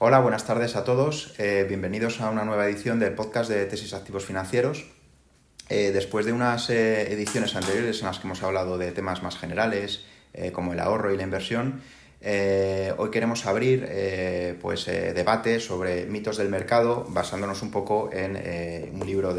Hola, buenas tardes a todos. Bienvenidos a una nueva edición del podcast de Tesis Activos Financieros. Después de unas ediciones anteriores en las que hemos hablado de temas más generales, como el ahorro y la inversión, hoy queremos abrir debate sobre mitos del mercado, basándonos un poco en un libro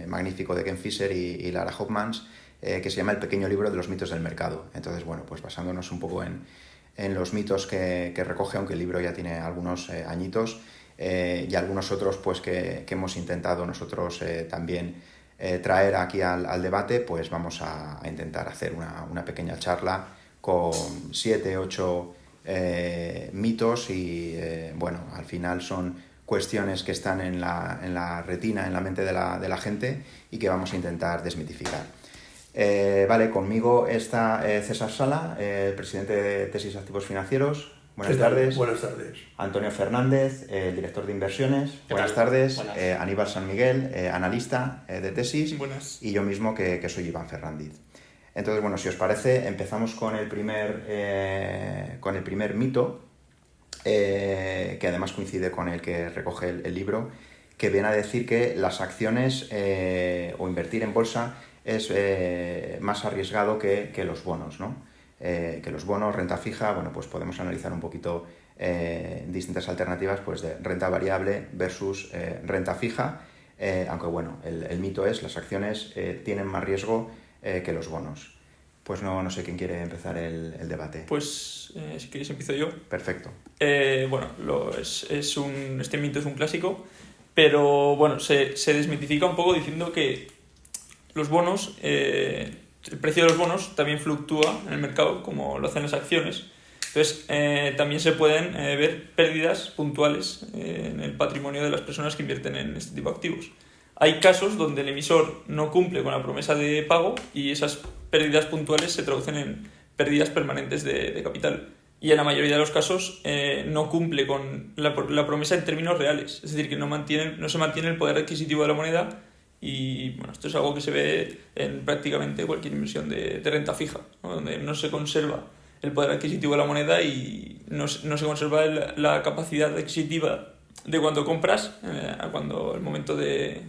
magnífico de Ken Fisher y Lara Hofmans, que se llama El pequeño libro de los mitos del mercado. Entonces, pues basándonos un poco en los mitos que recoge, aunque el libro ya tiene algunos añitos, y algunos otros pues que hemos intentado nosotros también traer aquí al debate, pues vamos a intentar hacer una pequeña charla con 7, 8 mitos y al final son cuestiones que están en la retina, en la mente de la gente y que vamos a intentar desmitificar. Conmigo está César Sala, el presidente de Tesis Activos Financieros. Buenas tardes. Buenas tardes. Antonio Fernández, el director de inversiones. Buenas tardes. Buenas. Aníbal San Miguel, analista de Tesis. Buenas. Y yo mismo, que soy Iván Fernández. Entonces, si os parece, empezamos con el primer mito, que además coincide con el que recoge el libro, que viene a decir que las acciones o invertir en bolsa es más arriesgado que los bonos, ¿no? Que los bonos, renta fija, pues podemos analizar un poquito distintas alternativas pues de renta variable versus renta fija, aunque el mito es las acciones tienen más riesgo que los bonos. Pues no sé quién quiere empezar el debate. Pues si queréis empiezo yo. Perfecto. Este mito es un clásico, pero se desmitifica un poco diciendo que los bonos, el precio de los bonos también fluctúa en el mercado como lo hacen las acciones. Entonces también se pueden ver pérdidas puntuales en el patrimonio de las personas que invierten en este tipo de activos. Hay casos donde el emisor no cumple con la promesa de pago y esas pérdidas puntuales se traducen en pérdidas permanentes de capital. Y en la mayoría de los casos no cumple con la promesa en términos reales. Es decir, que no se mantiene el poder adquisitivo de la moneda. Y esto es algo que se ve en prácticamente cualquier inversión de renta fija, ¿no? Donde no se conserva el poder adquisitivo de la moneda y no se conserva la capacidad adquisitiva de cuando compras a cuando el momento del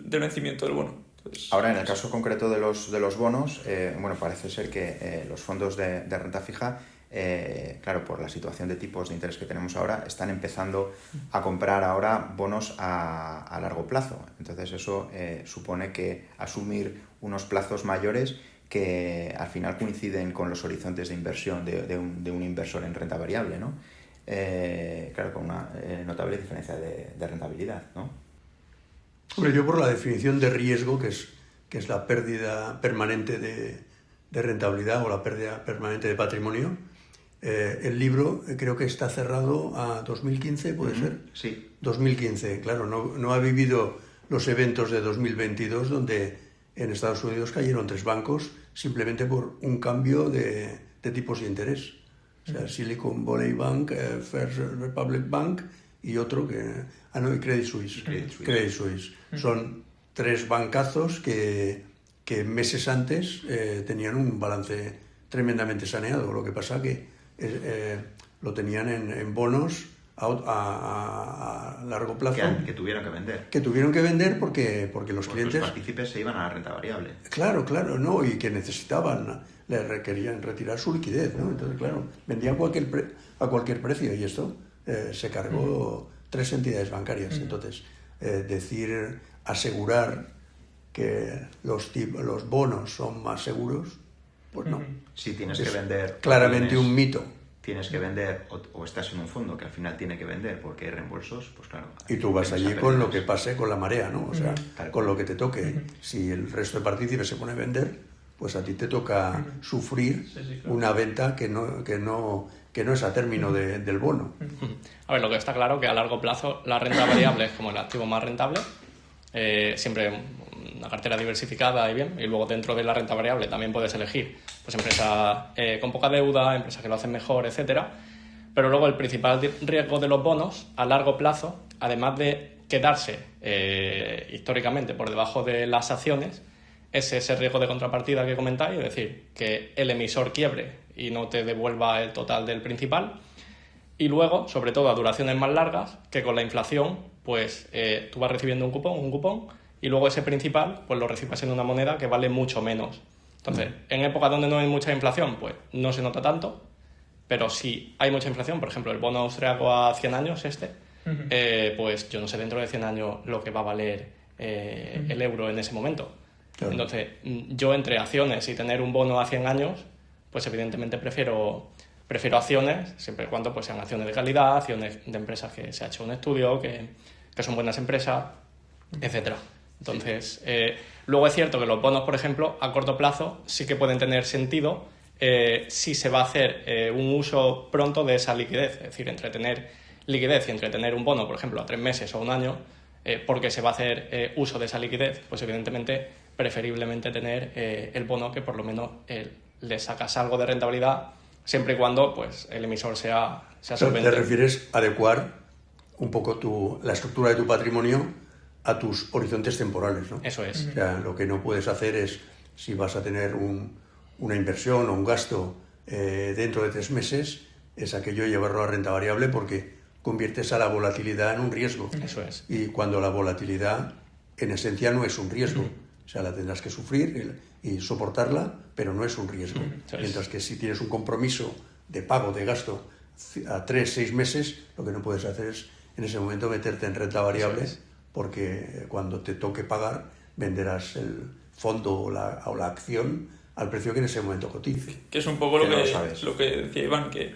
vencimiento del bono. Entonces, ahora, en el caso concreto de los bonos, parece ser que los fondos de renta fija, por la situación de tipos de interés que tenemos ahora, están empezando a comprar ahora bonos a largo plazo. Entonces eso supone que asumir unos plazos mayores que al final coinciden con los horizontes de inversión de un inversor en renta variable, ¿no? Con una notable diferencia de rentabilidad, ¿no? Hombre, yo por la definición de riesgo, que es la pérdida permanente de rentabilidad o la pérdida permanente de patrimonio, el libro creo que está cerrado a 2015, ¿puede ser? Sí. 2015, claro, no ha vivido los eventos de 2022 donde en Estados Unidos cayeron 3 bancos simplemente por un cambio de tipos de interés. O sea, Silicon Valley Bank, First Republic Bank y otro y Credit Suisse. Credit Suisse. Son 3 bancazos que meses antes tenían un balance tremendamente saneado. Lo que pasa que lo tenían en bonos a largo plazo. Que tuvieron que vender. Que tuvieron que vender porque los clientes... Los partícipes se iban a la renta variable. Claro, ¿no? Y que necesitaban, le requerían retirar su liquidez, ¿no? Entonces, claro, vendían a cualquier precio y esto se cargó 3 entidades bancarias. Entonces, asegurar que los bonos son más seguros, pues no. Si tienes que vender... Claramente un mito. Tienes que vender o estás en un fondo que al final tiene que vender porque hay reembolsos, pues claro. Y tú vas allí con lo que pase con la marea, ¿no? O sea, con lo que te toque. Si el resto de partícipes se pone a vender, pues a ti te toca sufrir una venta que no es a término del bono. A ver, lo que está claro que a largo plazo la renta variable es como el activo más rentable. Siempre una cartera diversificada y bien, y luego dentro de la renta variable también puedes elegir pues empresas con poca deuda, empresas que lo hacen mejor, etcétera. Pero luego el principal riesgo de los bonos a largo plazo, además de quedarse históricamente por debajo de las acciones, es ese riesgo de contrapartida que comentáis, es decir, que el emisor quiebre y no te devuelva el total del principal. Y luego, sobre todo a duraciones más largas, que con la inflación, pues tú vas recibiendo un cupón, y luego ese principal, pues lo recibes en una moneda que vale mucho menos. Entonces, en épocas donde no hay mucha inflación, pues no se nota tanto, pero si hay mucha inflación, por ejemplo, el bono austriaco a 100 años, pues yo no sé dentro de 100 años lo que va a valer el euro en ese momento. Claro. Entonces, yo entre acciones y tener un bono a 100 años, pues evidentemente prefiero acciones, siempre y cuando pues sean acciones de calidad, acciones de empresas que se ha hecho un estudio, que son buenas empresas, etcétera. Entonces, luego es cierto que los bonos, por ejemplo, a corto plazo sí que pueden tener sentido si se va a hacer un uso pronto de esa liquidez. Es decir, entre tener liquidez y entre tener un bono, por ejemplo, a 3 meses o un año, porque se va a hacer uso de esa liquidez, pues evidentemente preferiblemente tener el bono que por lo menos le sacas algo de rentabilidad siempre y cuando pues, el emisor sea solvente. ¿Te refieres a adecuar un poco la estructura de tu patrimonio a tus horizontes temporales, ¿no? Eso es. O sea, lo que no puedes hacer es, si vas a tener una inversión o un gasto dentro de 3 meses, es aquello de llevarlo a renta variable porque conviertes a la volatilidad en un riesgo. Eso es. Y cuando la volatilidad, en esencia, no es un riesgo. O sea, la tendrás que sufrir y soportarla, pero no es un riesgo. Mientras que si tienes un compromiso de pago, de gasto, a 3-6 meses, lo que no puedes hacer es, en ese momento, meterte en renta variable, porque cuando te toque pagar, venderás el fondo o la acción al precio que en ese momento cotice. Que es un poco lo que decía Iván, que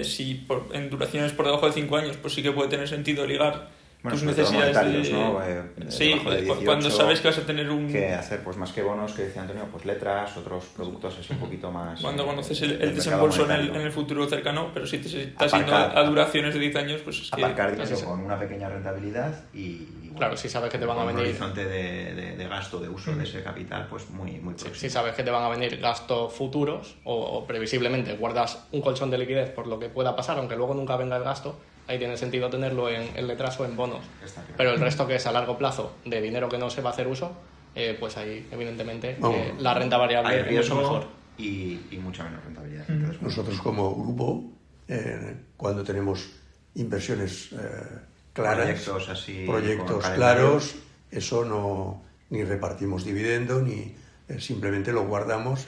si en duraciones por debajo de 5 años, pues sí que puede tener sentido ligar tus necesidades ¿no? Sí, de 18, cuando sabes que vas a tener un... Que hacer, pues más que bonos, que decía Antonio, pues letras, otros productos así un poquito más... Cuando conoces el desembolso en el futuro cercano, pero si te estás yendo a duraciones de 10 años, pues es que... Aparcar dinero con una pequeña rentabilidad y claro, si sabes que te van a venir... un horizonte de gasto, de uso de ese capital, pues muy próximo. Si sabes que te van a venir gastos futuros o previsiblemente guardas un colchón de liquidez por lo que pueda pasar, aunque luego nunca venga el gasto, ahí tiene sentido tenerlo en letras o en bonos. Pero el resto que es a largo plazo de dinero que no se va a hacer uso, pues ahí evidentemente la renta variable hay es mucho mejor. Y mucha menos rentabilidad. Entonces, nosotros como grupo, cuando tenemos inversiones claras, proyectos claros, eso no, ni repartimos dividendo, ni simplemente lo guardamos,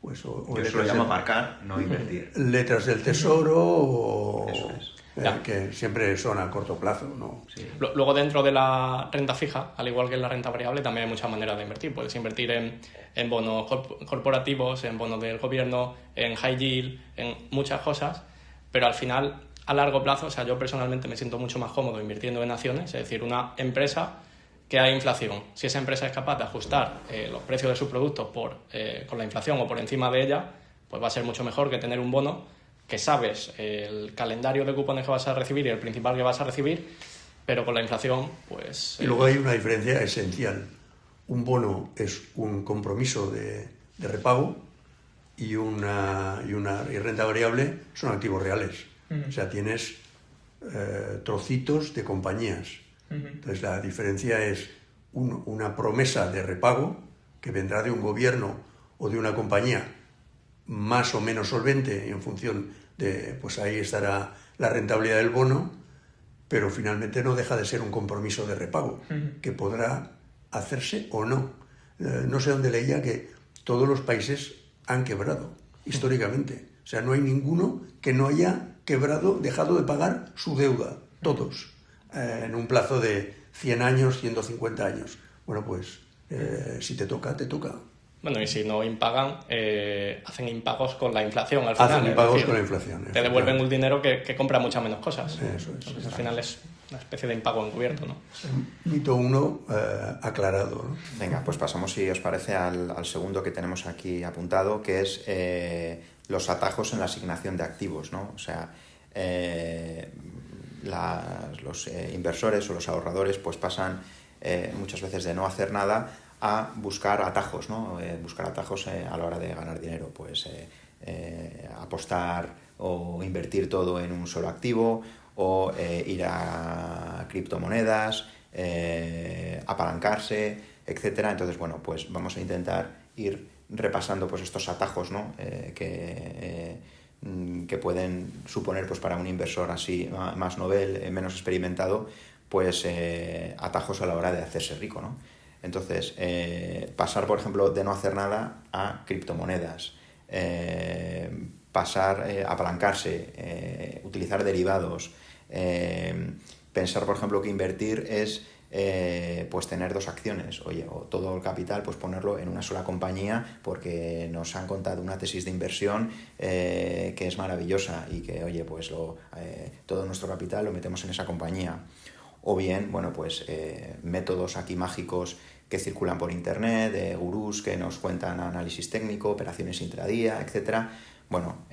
pues yo eso lo llamo aparcar, no invertir. Letras del tesoro o... Eso es. Que siempre son a corto plazo, ¿no? Sí. Luego dentro de la renta fija, al igual que en la renta variable, también hay muchas maneras de invertir. Puedes invertir en bonos corporativos, en bonos del gobierno, en high yield, en muchas cosas, pero al final, a largo plazo, o sea, yo personalmente me siento mucho más cómodo invirtiendo en acciones, es decir, una empresa que hay inflación. Si esa empresa es capaz de ajustar los precios de sus productos con la inflación o por encima de ella, pues va a ser mucho mejor que tener un bono que sabes el calendario de cupones que vas a recibir y el principal que vas a recibir, pero con la inflación, pues... Y luego hay una diferencia esencial. Un bono es un compromiso de repago y renta variable son activos reales. O sea, tienes trocitos de compañías. Entonces, la diferencia es una promesa de repago que vendrá de un gobierno o de una compañía más o menos solvente en función de, pues ahí estará la rentabilidad del bono, pero finalmente no deja de ser un compromiso de repago, que podrá hacerse o no. No sé dónde leía que todos los países han quebrado, históricamente. O sea, no hay ninguno que no haya quebrado, dejado de pagar su deuda, todos, en un plazo de 100 años, 150 años. Bueno, pues si te toca, te toca. Bueno, y si no impagan, hacen impagos con la inflación al final. Hacen impagos con la inflación. Te devuelven un dinero que compra muchas menos cosas. Eso es. Entonces, al final es una especie de impago encubierto, ¿no? Mito 1 aclarado, ¿no? Venga, pues pasamos, si os parece, al segundo que tenemos aquí apuntado, que es los atajos en la asignación de activos, ¿no? O sea, los inversores o los ahorradores pues pasan muchas veces de no hacer nada a buscar atajos, ¿no? Buscar atajos a la hora de ganar dinero, pues apostar o invertir todo en un solo activo o ir a criptomonedas, apalancarse, etcétera. Entonces, bueno, pues vamos a intentar ir repasando pues estos atajos, ¿no? Que que pueden suponer pues para un inversor así más novel, menos experimentado, pues atajos a la hora de hacerse rico, ¿no? Entonces, pasar, por ejemplo, de no hacer nada a criptomonedas, apalancarse, utilizar derivados, pensar, por ejemplo, que invertir es pues tener 2 acciones, oye, o todo el capital, pues ponerlo en una sola compañía porque nos han contado una tesis de inversión que es maravillosa y que, oye, pues todo nuestro capital lo metemos en esa compañía. O bien, bueno, pues métodos aquí mágicos que circulan por internet, gurús que nos cuentan análisis técnico, operaciones intradía, etcétera. Bueno,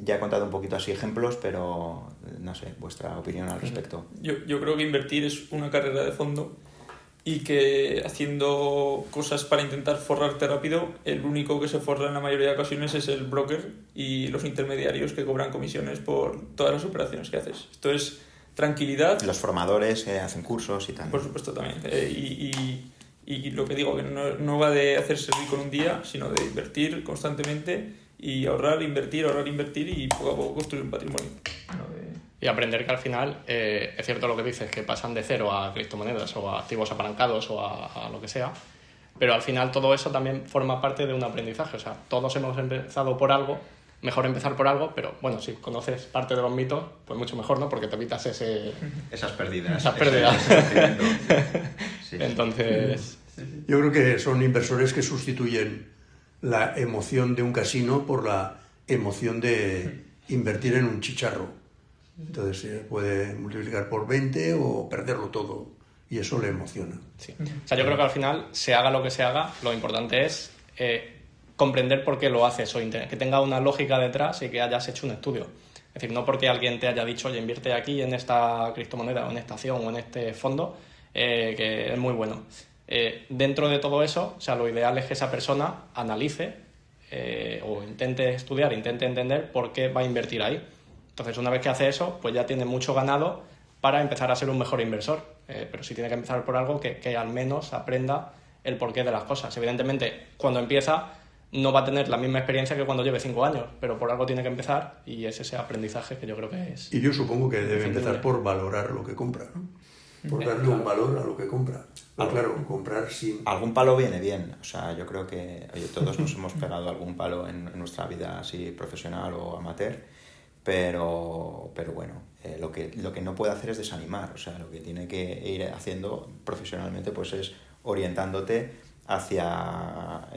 ya he contado un poquito así ejemplos, pero no sé, vuestra opinión al respecto. Yo creo que invertir es una carrera de fondo y que haciendo cosas para intentar forrarte rápido, el único que se forra en la mayoría de ocasiones es el broker y los intermediarios que cobran comisiones por todas las operaciones que haces. Esto es tranquilidad. Los formadores hacen cursos y tal. Por supuesto también. Y lo que digo, que no va de hacerse rico en un día, sino de invertir constantemente y ahorrar, invertir y poco a poco construir un patrimonio. Y aprender que al final, es cierto lo que dices, que pasan de cero a criptomonedas o a activos apalancados o a lo que sea, pero al final todo eso también forma parte de un aprendizaje. O sea, todos hemos empezado por algo, mejor empezar por algo, pero bueno, si conoces parte de los mitos, pues mucho mejor, ¿no? Porque te evitas esas pérdidas. Esas pérdidas. Sí. Entonces... Yo creo que son inversores que sustituyen la emoción de un casino por la emoción de invertir en un chicharro. Entonces se puede multiplicar por 20 o perderlo todo y eso le emociona. Sí. O sea, yo creo que al final, se haga lo que se haga, lo importante es comprender por qué lo haces o que tenga una lógica detrás y que hayas hecho un estudio. Es decir, no porque alguien te haya dicho, oye, invierte aquí en esta criptomoneda o en esta acción o en este fondo, que es muy bueno. Dentro de todo eso, o sea, lo ideal es que esa persona analice o intente estudiar, intente entender por qué va a invertir ahí. Entonces, una vez que hace eso, pues ya tiene mucho ganado para empezar a ser un mejor inversor. Pero sí tiene que empezar por algo que al menos aprenda el porqué de las cosas. Evidentemente, cuando empieza, no va a tener la misma experiencia que cuando lleve 5 años, pero por algo tiene que empezar y es ese aprendizaje que yo creo que es... Y yo supongo que debe empezar por valorar lo que compra, ¿no? Por darle un valor a lo que compra. Pero claro, comprar sin... Algún palo viene bien. O sea, yo creo que todos nos hemos pegado algún palo en nuestra vida así profesional o amateur, pero bueno, lo que no puede hacer es desanimar. O sea, lo que tiene que ir haciendo profesionalmente pues es orientándote hacia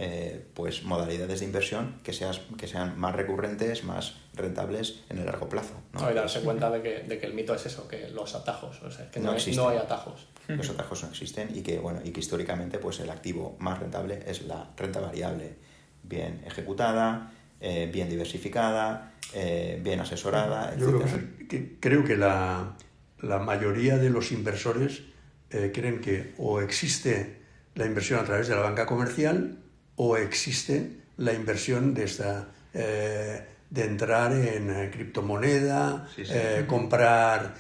pues modalidades de inversión que sean más recurrentes, más rentables en el largo plazo, ¿no? Y darse cuenta de que el mito es eso, que los atajos, o sea, que no hay atajos. Los atajos no existen y que históricamente pues el activo más rentable es la renta variable, bien ejecutada, bien diversificada, bien asesorada, Yo etc. creo que la mayoría de los inversores creen que o existe la inversión a través de la banca comercial o existe la inversión de entrar en criptomoneda, comprar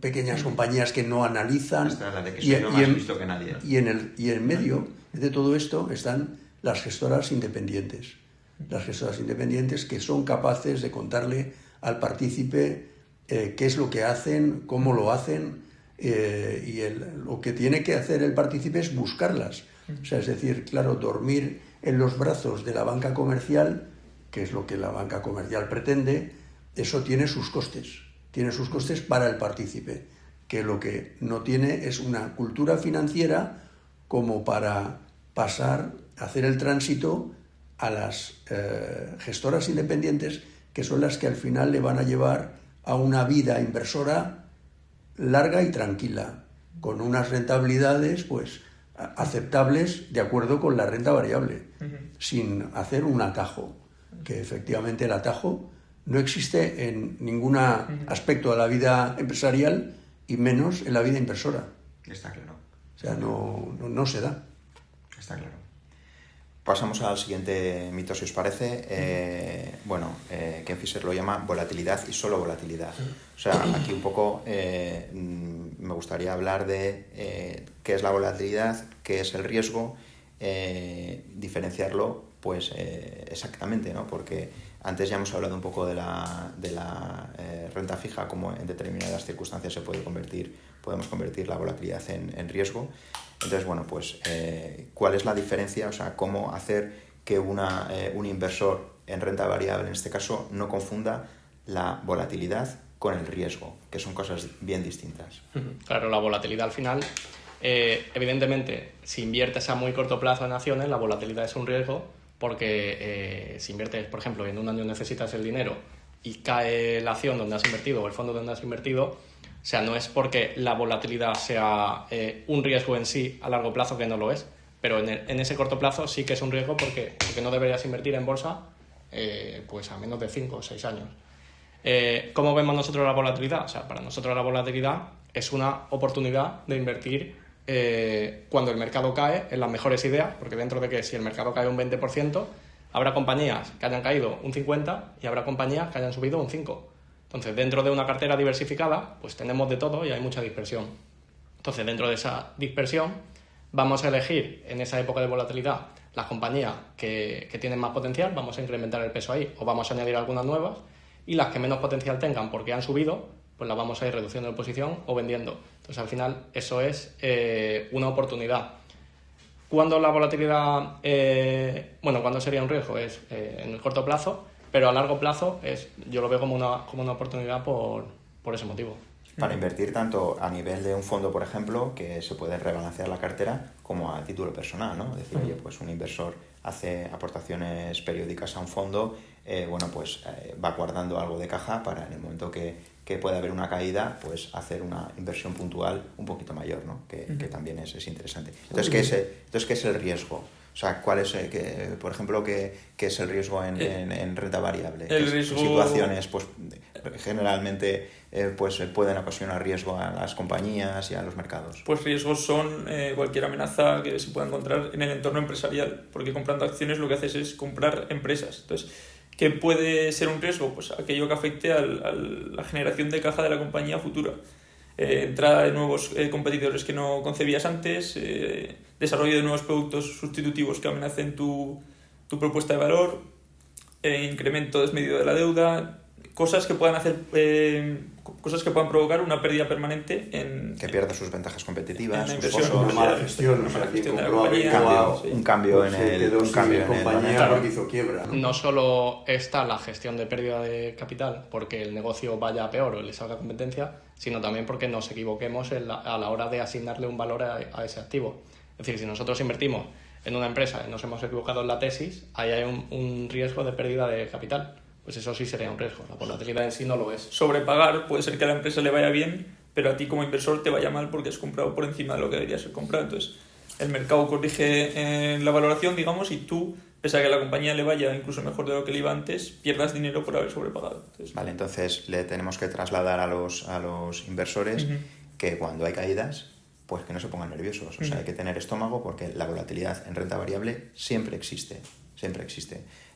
pequeñas compañías que no analizan. Esta es la de que soy yo más visto que nadie. Y en medio de todo esto están las gestoras independientes. Las gestoras independientes que son capaces de contarle al partícipe qué es lo que hacen, cómo lo hacen, y lo que tiene que hacer el partícipe es buscarlas. O sea, es decir, claro, dormir en los brazos de la banca comercial, que es lo que la banca comercial pretende, eso tiene sus costes. Tiene sus costes para el partícipe, que lo que no tiene es una cultura financiera como para pasar, hacer el tránsito a las gestoras independientes, que son las que al final le van a llevar a una vida inversora larga y tranquila, con unas rentabilidades pues aceptables de acuerdo con la renta variable, sin hacer un atajo, que efectivamente el atajo no existe en ningún aspecto de la vida empresarial y menos en la vida inversora. Está claro. O sea, no se da. Está claro. Pasamos al siguiente mito, si os parece. Ken Fisher lo llama volatilidad y solo volatilidad. O sea, aquí un poco me gustaría hablar de qué es la volatilidad, qué es el riesgo, diferenciarlo pues exactamente, ¿no? Porque Antes ya hemos hablado un poco de la renta fija, como en determinadas circunstancias podemos convertir la volatilidad en riesgo. Entonces, bueno, pues, ¿cuál es la diferencia? O sea, ¿cómo hacer que un inversor en renta variable, en este caso, no confunda la volatilidad con el riesgo, que son cosas bien distintas? Claro, la volatilidad al final, evidentemente, si inviertes a muy corto plazo en acciones, la volatilidad es un riesgo, porque si inviertes, por ejemplo, en un año necesitas el dinero y cae la acción donde has invertido o el fondo donde has invertido, o sea, no es porque la volatilidad sea un riesgo en sí a largo plazo, que no lo es, pero en ese corto plazo sí que es un riesgo porque no deberías invertir en bolsa pues a menos de 5 o 6 años. ¿Cómo vemos nosotros la volatilidad? O sea, para nosotros la volatilidad es una oportunidad de invertir cuando el mercado cae en las mejores ideas, porque dentro de que si el mercado cae un 20%, habrá compañías que hayan caído un 50% y habrá compañías que hayan subido un 5%. Entonces, dentro de una cartera diversificada, pues tenemos de todo y hay mucha dispersión. Entonces, dentro de esa dispersión, vamos a elegir en esa época de volatilidad las compañías que tienen más potencial, vamos a incrementar el peso ahí o vamos a añadir algunas nuevas, y las que menos potencial tengan porque han subido, pues las vamos a ir reduciendo de posición o vendiendo. Entonces, al final, eso es una oportunidad. ¿Cuándo la volatilidad, cuándo sería un riesgo? Es en el corto plazo, pero a largo plazo yo lo veo como una oportunidad por ese motivo. Para invertir tanto a nivel de un fondo, por ejemplo, que se puede rebalancear la cartera, como a título personal, ¿no? Es decir, oye, pues un inversor hace aportaciones periódicas a un fondo, va guardando algo de caja para en el momento que pueda haber una caída, pues hacer una inversión puntual un poquito mayor, ¿no? Que también es interesante. Entonces, ¿qué es el riesgo? O sea, ¿cuál es, por ejemplo, qué es el riesgo en renta variable? El riesgo... Situaciones, pues, generalmente pueden ocasionar riesgo a las compañías y a los mercados. Pues riesgos son cualquier amenaza que se pueda encontrar en el entorno empresarial, porque comprando acciones lo que haces es comprar empresas. Entonces, ¿qué puede ser un riesgo? Pues aquello que afecte a la generación de caja de la compañía futura. Entrada de nuevos competidores que no concebías antes, desarrollo de nuevos productos sustitutivos que amenacen tu propuesta de valor, incremento desmedido de la deuda, cosas que puedan provocar una pérdida permanente que pierda sus ventajas competitivas, en la sus inversión, costos, una mala gestión, o sea, quien de la compró a compañía, un cambio pues, en el compañía claro. porque hizo quiebra, ¿no? No solo está la gestión de pérdida de capital porque el negocio vaya a peor o le salga competencia, sino también porque nos equivoquemos a la hora de asignarle un valor a ese activo. Es decir, si nosotros invertimos en una empresa y nos hemos equivocado en la tesis, ahí hay un riesgo de pérdida de capital. Pues eso sí sería un riesgo. La volatilidad en sí no lo es. Sobrepagar puede ser que a la empresa le vaya bien, pero a ti como inversor te vaya mal porque has comprado por encima de lo que debería ser comprado. Entonces, el mercado corrige la valoración, digamos, y tú, pese a que a la compañía le vaya incluso mejor de lo que le iba antes, pierdas dinero por haber sobrepagado. Entonces, Vale, entonces le tenemos que trasladar a los inversores que cuando hay caídas, pues que no se pongan nerviosos. O sea, hay que tener estómago porque la volatilidad en renta variable siempre existe.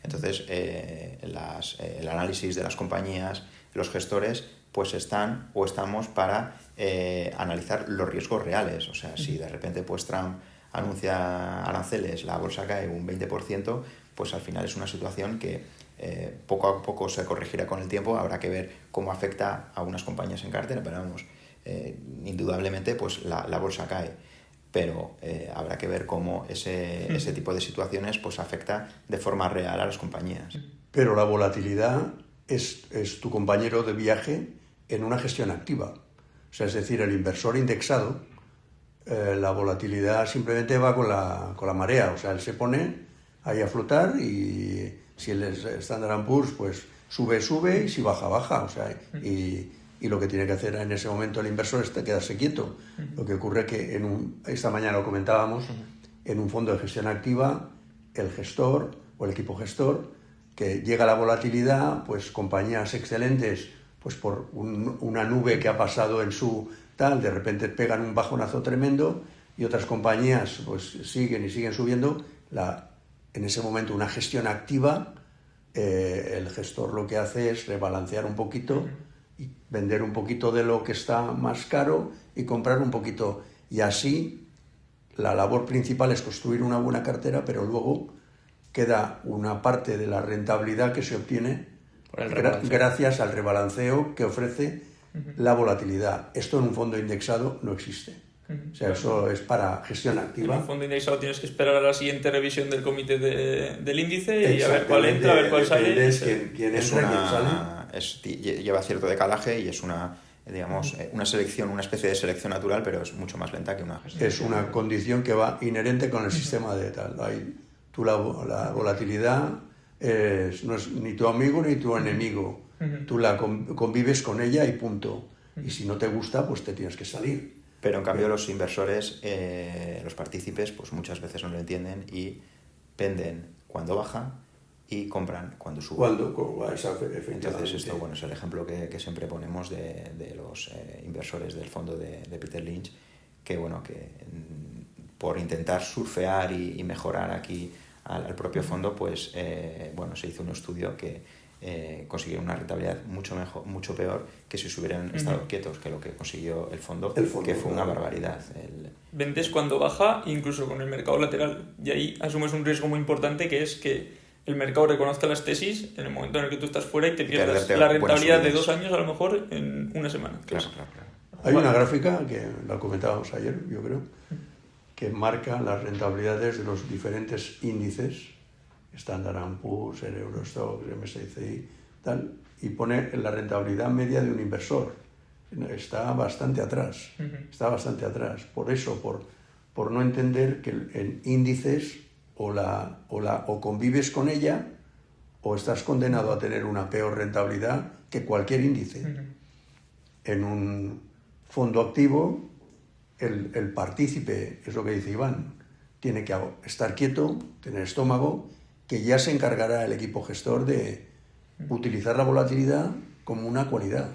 Entonces, el análisis de las compañías, los gestores, pues estamos para analizar los riesgos reales. O sea, si de repente pues Trump anuncia aranceles, la bolsa cae un 20%, pues al final es una situación que poco a poco se corregirá con el tiempo. Habrá que ver cómo afecta a unas compañías en cartera, pero vamos, indudablemente pues la bolsa cae. Pero habrá que ver cómo ese tipo de situaciones pues afecta de forma real a las compañías. Pero la volatilidad es tu compañero de viaje en una gestión activa. O sea, es decir, el inversor indexado, la volatilidad simplemente va con la marea. O sea, él se pone ahí a flotar y si el Standard & Poor's pues sube y si baja. O sea, y lo que tiene que hacer en ese momento el inversor es quedarse quieto. Lo que ocurre que esta mañana lo comentábamos, en un fondo de gestión activa, el gestor o el equipo gestor, que llega a la volatilidad, pues compañías excelentes, pues por una nube que ha pasado en su tal, de repente pegan un bajonazo tremendo y otras compañías pues siguen subiendo. En ese momento una gestión activa, el gestor lo que hace es rebalancear un poquito y vender un poquito de lo que está más caro y comprar un poquito. Y así la labor principal es construir una buena cartera, pero luego queda una parte de la rentabilidad que se obtiene Por el rebalanceo. gracias al rebalanceo que ofrece la volatilidad. Esto en un fondo indexado no existe. O sea, eso es para gestión En activa. un fondo indexado tienes que esperar a la siguiente revisión del comité del índice y a ver cuál entra, a ver cuál sale. Dependes quién Es entra, quién sale. lleva cierto decalaje y es una selección, una especie de selección natural, pero es mucho más lenta que una gestión. Es una condición que va inherente con el sistema de tal. Tú la volatilidad no es ni tu amigo ni tu enemigo. Tú la convives con ella y punto. Y si no te gusta, pues te tienes que salir. Pero en cambio los inversores, los partícipes, pues muchas veces no lo entienden y venden cuando baja y compran cuando sube. Efectivamente. Entonces esto, bueno, es el ejemplo que siempre ponemos de los inversores del fondo de Peter Lynch, que bueno, que por intentar surfear y mejorar aquí al propio fondo, pues bueno, se hizo un estudio que consiguieron una rentabilidad mucho peor que si se hubieran estado quietos, que lo que consiguió el fondo, que fue una barbaridad. Vendes cuando baja, incluso con el mercado lateral, y ahí asumes un riesgo muy importante, que es que el mercado reconozca las tesis en el momento en el que tú estás fuera y te pierdas la rentabilidad de 2 años a lo mejor en una semana. Claro. Hay una gráfica que la comentábamos ayer, yo creo, que marca las rentabilidades de los diferentes índices, Standard & Poor's, el Eurostoxx, MSCI, tal, y pone la rentabilidad media de un inversor. Está bastante atrás, Por eso, por no entender que en índices o convives con ella o estás condenado a tener una peor rentabilidad que cualquier índice. En un fondo activo, el partícipe, es lo que dice Iván, tiene que estar quieto, tener estómago, que ya se encargará el equipo gestor de utilizar la volatilidad como una cualidad.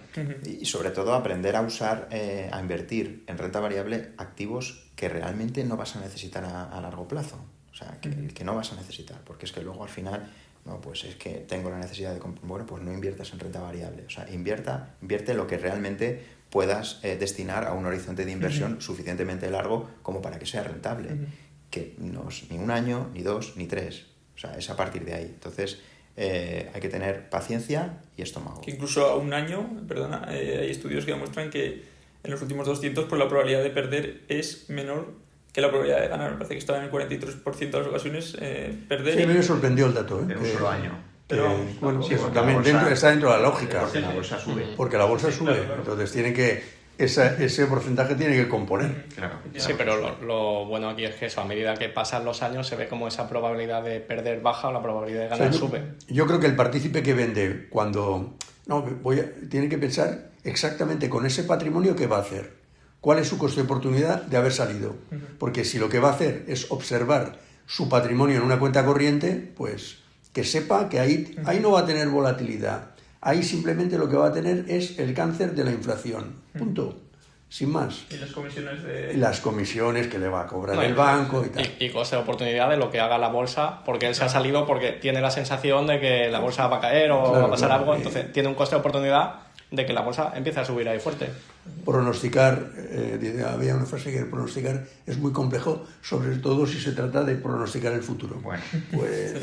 Y sobre todo aprender a usar, a invertir en renta variable activos que realmente no vas a necesitar a largo plazo. O sea, que no vas a necesitar, porque es que luego al final, no, pues es que tengo la necesidad de comprar. Bueno, pues no inviertas en renta variable. O sea, invierte lo que realmente puedas destinar a un horizonte de inversión suficientemente largo como para que sea rentable. Que no es ni 1 año, ni 2, ni 3. O sea, es a partir de ahí. Entonces, hay que tener paciencia y estómago. Que incluso a 1 año, hay estudios que demuestran que en los últimos 200 pues la probabilidad de perder es menor que la probabilidad de ganar. Me parece que estaba en el 43% de las ocasiones perder. Sí, a mí me sorprendió el dato. En un solo año. Bueno, sí, eso también está dentro de la lógica. Porque la bolsa sube. Porque la bolsa sube. Claro. Entonces ese porcentaje tiene que componer. Claro. Sí, pero lo bueno aquí es que eso, a medida que pasan los años se ve como esa probabilidad de perder baja o la probabilidad de ganar sube. Yo creo que el partícipe que vende tiene que pensar exactamente con ese patrimonio qué va a hacer. ¿Cuál es su coste de oportunidad de haber salido? Porque si lo que va a hacer es observar su patrimonio en una cuenta corriente, pues que sepa que ahí no va a tener volatilidad. Ahí simplemente lo que va a tener es el cáncer de la inflación. Punto. Sin más. Y las comisiones que le va a cobrar el banco y tal. Y coste de oportunidad de lo que haga la bolsa, porque él se ha salido porque tiene la sensación de que la bolsa va a caer o va a pasar algo, entonces tiene un coste de oportunidad de que la bolsa empiece a subir ahí fuerte. Pronosticar, había una frase que pronosticar es muy complejo, sobre todo si se trata de pronosticar el futuro. Bueno, pues...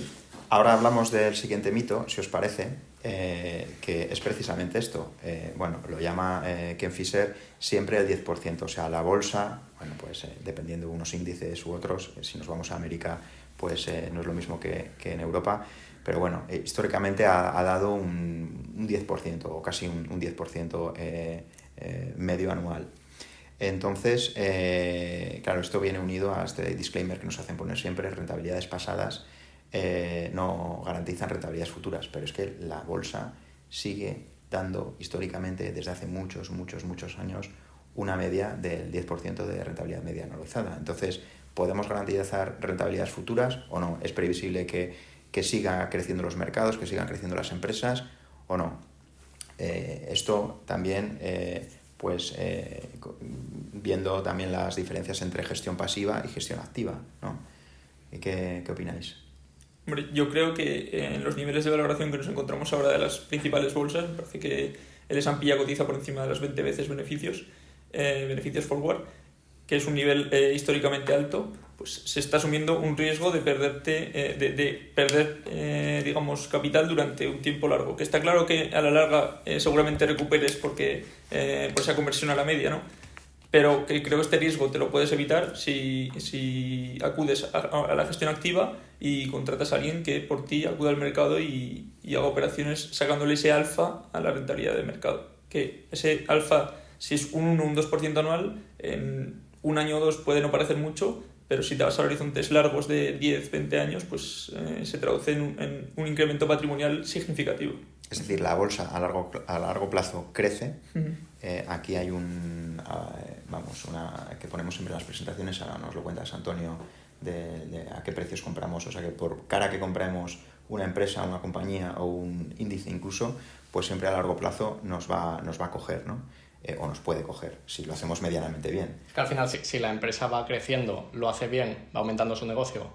Ahora hablamos del siguiente mito, si os parece, que es precisamente esto. Bueno, lo llama Ken Fisher siempre el 10%. O sea, la bolsa, bueno, pues dependiendo de unos índices u otros, si nos vamos a América, pues no es lo mismo que en Europa. Pero bueno, históricamente ha dado un 10% o casi un 10% medio anual. Entonces, claro, esto viene unido a este disclaimer que nos hacen poner siempre: rentabilidades pasadas no garantizan rentabilidades futuras, pero es que la bolsa sigue dando históricamente desde hace muchos años una media del 10% de rentabilidad media anualizada. Entonces, ¿podemos garantizar rentabilidades futuras o no? ¿Es previsible que sigan creciendo los mercados, que sigan creciendo las empresas o no? Esto también, viendo también las diferencias entre gestión pasiva y gestión activa, ¿no? ¿Qué opináis? Hombre, yo creo que en los niveles de valoración que nos encontramos ahora de las principales bolsas, me parece que el S&P ya cotiza por encima de las 20 veces beneficios forward, que es un nivel históricamente alto, pues se está asumiendo un riesgo de perder digamos, capital durante un tiempo largo. Que está claro que a la larga seguramente recuperes por esa conversión a la media, ¿no? Pero que creo que este riesgo te lo puedes evitar si acudes a la gestión activa y contratas a alguien que por ti acuda al mercado y haga operaciones sacándole ese alfa a la rentabilidad del mercado. Que ese alfa, si es un 1 o un 2% anual, en un año o dos puede no parecer mucho, pero si te vas a horizontes largos de 10, 20 años, pues se traduce en un incremento patrimonial significativo. Es decir, la bolsa a largo plazo crece. Uh-huh. Aquí hay una que ponemos siempre en las presentaciones, ahora nos lo cuentas, Antonio, de a qué precios compramos. O sea, que por cara que compremos una empresa, una compañía o un índice incluso, pues siempre a largo plazo nos va a coger, ¿no? O nos puede coger, si lo hacemos medianamente bien. Es que al final, si la empresa va creciendo, lo hace bien, va aumentando su negocio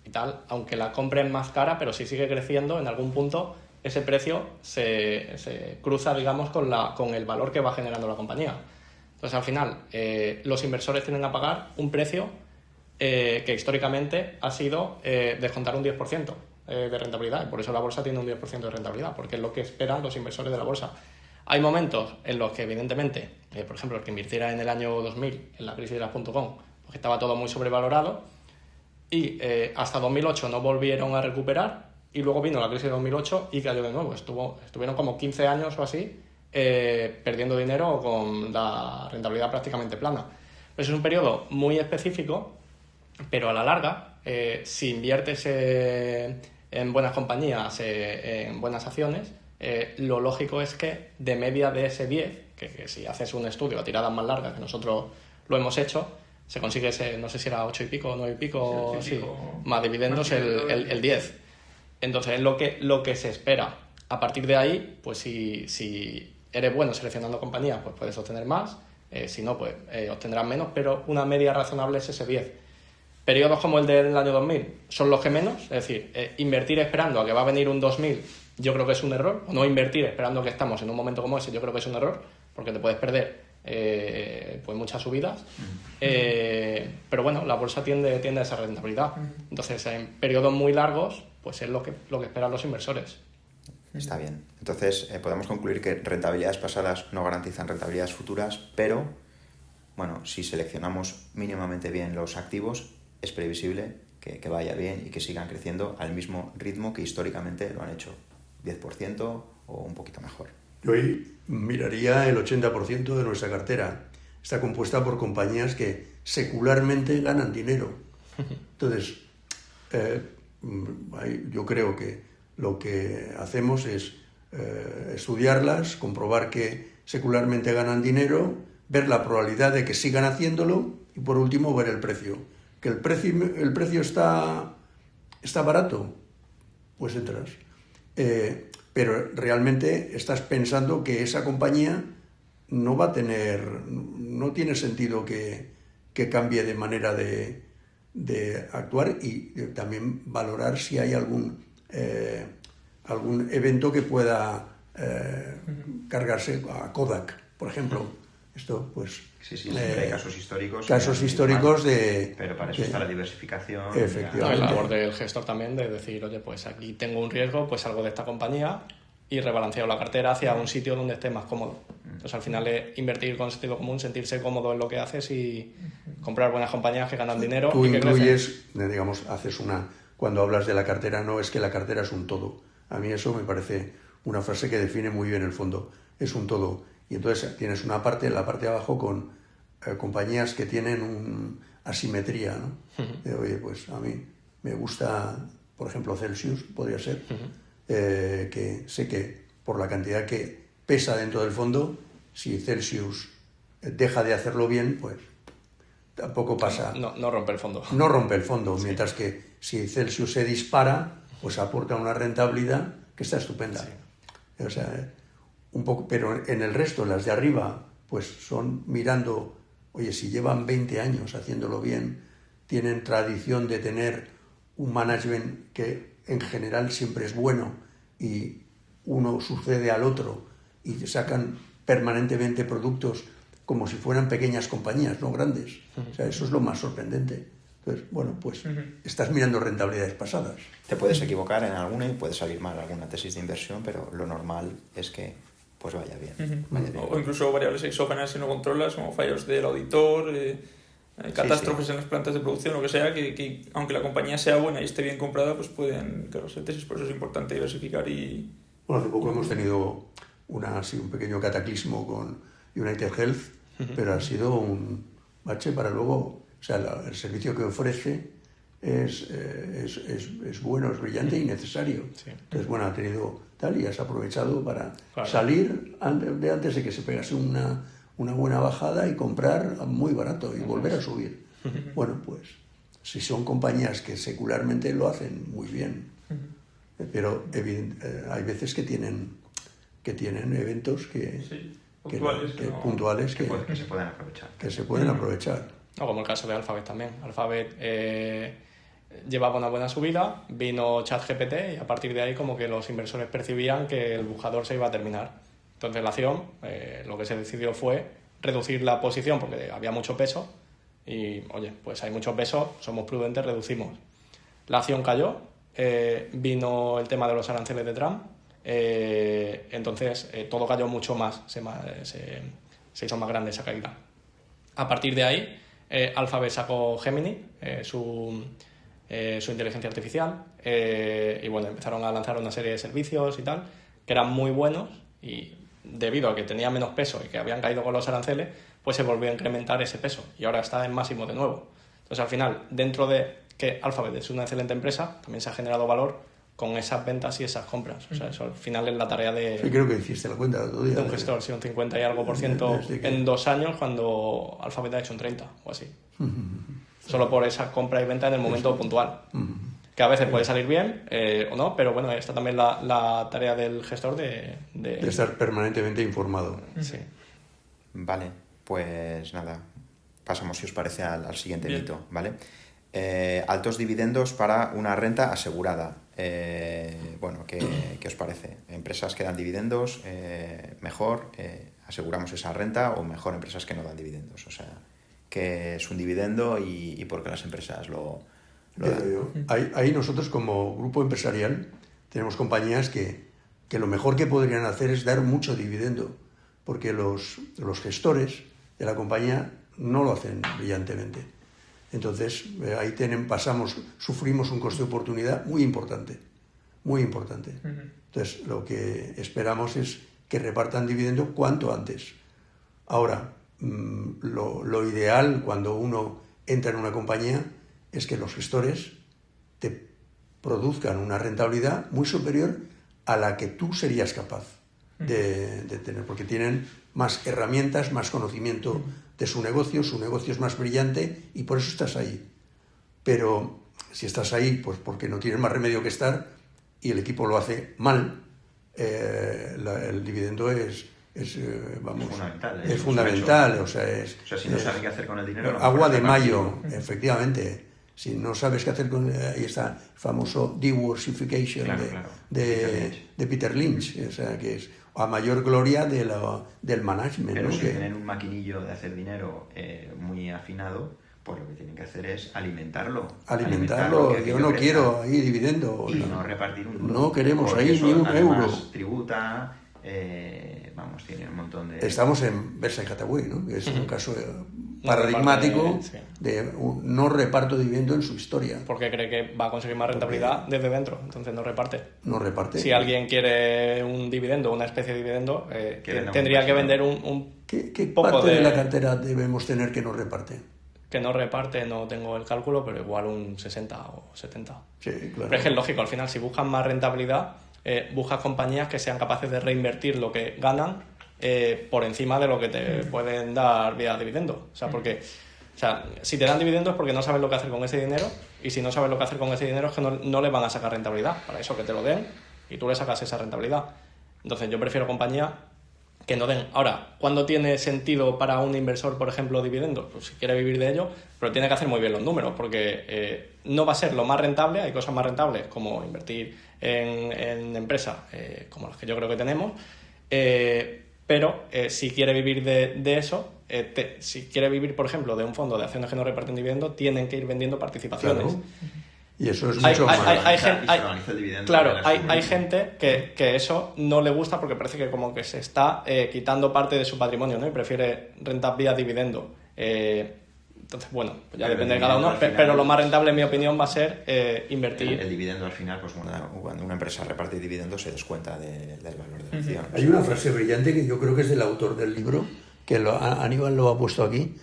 y tal, aunque la compren más cara, pero si sigue creciendo, en algún punto ese precio se cruza, digamos, con el valor que va generando la compañía. Entonces, al final, los inversores tienen a pagar un precio que históricamente ha sido descontar un 10% de rentabilidad. Y por eso la bolsa tiene un 10% de rentabilidad, porque es lo que esperan los inversores de la bolsa. Hay momentos en los que, evidentemente, por ejemplo, el que invirtiera en el año 2000, en la crisis de las .com, pues estaba todo muy sobrevalorado y hasta 2008 no volvieron a recuperar y luego vino la crisis de 2008 y cayó de nuevo. Estuvieron como 15 años o así perdiendo dinero con la rentabilidad prácticamente plana. Es un periodo muy específico, pero a la larga, si inviertes en buenas compañías, en buenas acciones, lo lógico es que de media de ese 10, que si haces un estudio a tiradas más largas, que nosotros lo hemos hecho, se consigue ese, no sé si era 8 y pico, 9 y pico, sí, más dividendos el 10. Entonces es lo que se espera. A partir de ahí, pues si eres bueno seleccionando compañías, pues puedes obtener más, si no, pues obtendrás menos, pero una media razonable es ese 10. Periodos como el del año 2000 son los que menos, es decir, invertir esperando a que va a venir un 2000 yo creo que es un error, o no invertir esperando que estamos en un momento como ese, yo creo que es un error, porque te puedes perder pues muchas subidas, pero bueno, la bolsa tiende a esa rentabilidad. Entonces, en periodos muy largos, pues es lo que esperan los inversores. Está bien. Entonces, podemos concluir que rentabilidades pasadas no garantizan rentabilidades futuras, pero, bueno, si seleccionamos mínimamente bien los activos, es previsible que vaya bien y que sigan creciendo al mismo ritmo que históricamente lo han hecho. 10% o un poquito mejor. Yo hoy miraría el 80% de nuestra cartera. Está compuesta por compañías que secularmente ganan dinero. Entonces, yo creo que lo que hacemos es estudiarlas, comprobar que secularmente ganan dinero, ver la probabilidad de que sigan haciéndolo y, por último, ver el precio. Que el precio está barato, pues entras. Pero realmente estás pensando que esa compañía no tiene sentido que cambie de manera de actuar y también valorar si hay algún evento que pueda cargarse a Kodak, por ejemplo. Esto, pues... Sí, siempre hay casos históricos. Casos históricos de... Pero para eso está la diversificación. Efectivamente. La labor del gestor también de decir, oye, pues aquí tengo un riesgo, pues salgo de esta compañía y rebalanceo la cartera hacia un sitio donde esté más cómodo. Entonces, al final es invertir con sentido común, sentirse cómodo en lo que haces y comprar buenas compañías que ganan dinero. Tú y que incluyes, digamos, cuando hablas de la cartera, no es que la cartera es un todo. A mí eso me parece una frase que define muy bien el fondo. Es un todo. Y entonces tienes una parte, en la parte de abajo, con compañías que tienen asimetría, ¿no? Oye, pues a mí me gusta, por ejemplo, Celsius, podría ser, que sé que por la cantidad que pesa dentro del fondo, si Celsius deja de hacerlo bien, pues tampoco pasa. No rompe el fondo. No rompe el fondo, sí. Mientras que si Celsius se dispara, pues aporta una rentabilidad que está estupenda. Sí. O sea, un poco, pero en el resto, las de arriba, pues son mirando, oye, si llevan 20 años haciéndolo bien, tienen tradición de tener un management que en general siempre es bueno y uno sucede al otro y sacan permanentemente productos como si fueran pequeñas compañías, no grandes. O sea, eso es lo más sorprendente. Entonces, bueno, pues estás mirando rentabilidades pasadas. Te puedes equivocar en alguna y puede salir mal alguna tesis de inversión, pero lo normal es que pues vaya bien. Vaya bien. O incluso variables exógenas si no controlas, como fallos del auditor, catástrofes en las plantas de producción, lo que sea, que aunque la compañía sea buena y esté bien comprada, pues pueden ser tesis. Por eso es importante diversificar y... Bueno, hace poco hemos tenido un pequeño cataclismo con United Health, pero ha sido un bache para luego... O sea, el servicio que ofrece es bueno, es brillante y necesario. Sí. Entonces, bueno, ha tenido tal y has aprovechado para Claro. salir antes de que se pegase una buena bajada y comprar muy barato y volver a subir. Bueno, pues si son compañías que secularmente lo hacen muy bien, pero hay veces que tienen eventos puntuales que se pueden aprovechar. Que se pueden aprovechar. O como el caso de Alphabet también. Alphabet llevaba una buena subida, vino ChatGPT y a partir de ahí como que los inversores percibían que el buscador se iba a terminar. Entonces la acción, lo que se decidió fue reducir la posición porque había mucho peso y, oye, pues hay mucho peso, somos prudentes, reducimos. La acción cayó, vino el tema de los aranceles de Trump, entonces todo cayó mucho más, se hizo más grande esa caída. A partir de ahí, Alphabet sacó Gemini, su inteligencia artificial, y bueno, empezaron a lanzar una serie de servicios y tal, que eran muy buenos, y debido a que tenía menos peso y que habían caído con los aranceles, pues se volvió a incrementar ese peso, y ahora está en máximo de nuevo. Entonces, al final, dentro de que Alphabet es una excelente empresa, también se ha generado valor con esas ventas y esas compras. O sea, eso al final es la tarea de... Sí, creo que hiciste la cuenta el otro día. De un gestor, sí, un 50 y algo por ciento en 2 años, cuando Alphabet ha hecho un 30 o así. Solo por esa compra y venta en el momento puntual. Que a veces puede salir bien o no, pero bueno, está también la tarea del gestor de estar permanentemente informado. Sí. Vale, pues nada, pasamos si os parece al siguiente Bien. mito, ¿vale? Altos dividendos para una renta asegurada. Bueno, ¿qué os parece? ¿Empresas que dan dividendos? ¿Mejor aseguramos esa renta o mejor empresas que no dan dividendos? O sea, ¿qué es un dividendo y por qué las empresas lo dan? Ahí nosotros como grupo empresarial tenemos compañías que lo mejor que podrían hacer es dar mucho dividendo, porque los gestores de la compañía no lo hacen brillantemente. Entonces, ahí sufrimos un coste de oportunidad muy importante, muy importante. Entonces, lo que esperamos es que repartan dividendo cuanto antes. Ahora, lo ideal cuando uno entra en una compañía es que los gestores te produzcan una rentabilidad muy superior a la que tú serías capaz de tener, porque tienen más herramientas, más conocimiento de su negocio es más brillante y por eso estás ahí. Pero si estás ahí, pues porque no tienes más remedio que estar y el equipo lo hace mal, el dividendo es fundamental. Es fundamental, o sea, si no sabes qué hacer con el dinero... agua de mayo, efectivamente. Si no sabes qué hacer con... Ahí está el famoso diversification de Peter Lynch, o sea, que es a mayor gloria del management. Pero ¿no? si tienen un maquinillo de hacer dinero muy afinado, pues lo que tienen que hacer es alimentarlo. Yo no quiero ahí dividendo. Y no repartir un duro. No queremos Porque ahí eso, ni un además, euro. Tributa, tiene un montón de... Estamos en Berkshire Hathaway, ¿no? Que es un caso paradigmático de un no reparto de dividendo en su historia. Porque cree que va a conseguir más rentabilidad desde dentro, entonces no reparte. No reparte. Si alguien quiere un dividendo, una especie de dividendo, tendría que vender un ¿Qué poco parte de la cartera debemos tener que no reparte? Que no reparte, no tengo el cálculo, pero igual un 60 o 70. Sí, claro. Pero es que es lógico, al final, si buscas más rentabilidad, buscas compañías que sean capaces de reinvertir lo que ganan por encima de lo que te pueden dar vía dividendo. O sea, porque si te dan dividendos es porque no sabes lo que hacer con ese dinero, y si no sabes lo que hacer con ese dinero es que no le van a sacar rentabilidad. Para eso que te lo den y tú le sacas esa rentabilidad. Entonces yo prefiero compañías que no den. Ahora, ¿cuándo tiene sentido para un inversor, por ejemplo, dividendos? Pues si quiere vivir de ello, pero tiene que hacer muy bien los números, porque no va a ser lo más rentable. Hay cosas más rentables, como invertir en empresas como las que yo creo que tenemos, pero si quiere vivir de eso, si quiere vivir, por ejemplo, de un fondo de acciones que no reparten dividendos, tienen que ir vendiendo participaciones. Claro. Y eso es mucho más... Hay gente que eso no le gusta porque parece que como que se está quitando parte de su patrimonio, ¿no? Y prefiere rentas vía dividendo. Entonces, bueno, pues ya depende de cada uno, pero lo más rentable, en mi opinión, va a ser invertir. El dividendo al final, pues cuando una empresa reparte dividendos se descuenta del valor de la acción. Hay una frase brillante que yo creo que es del autor del libro, que Aníbal lo ha puesto aquí.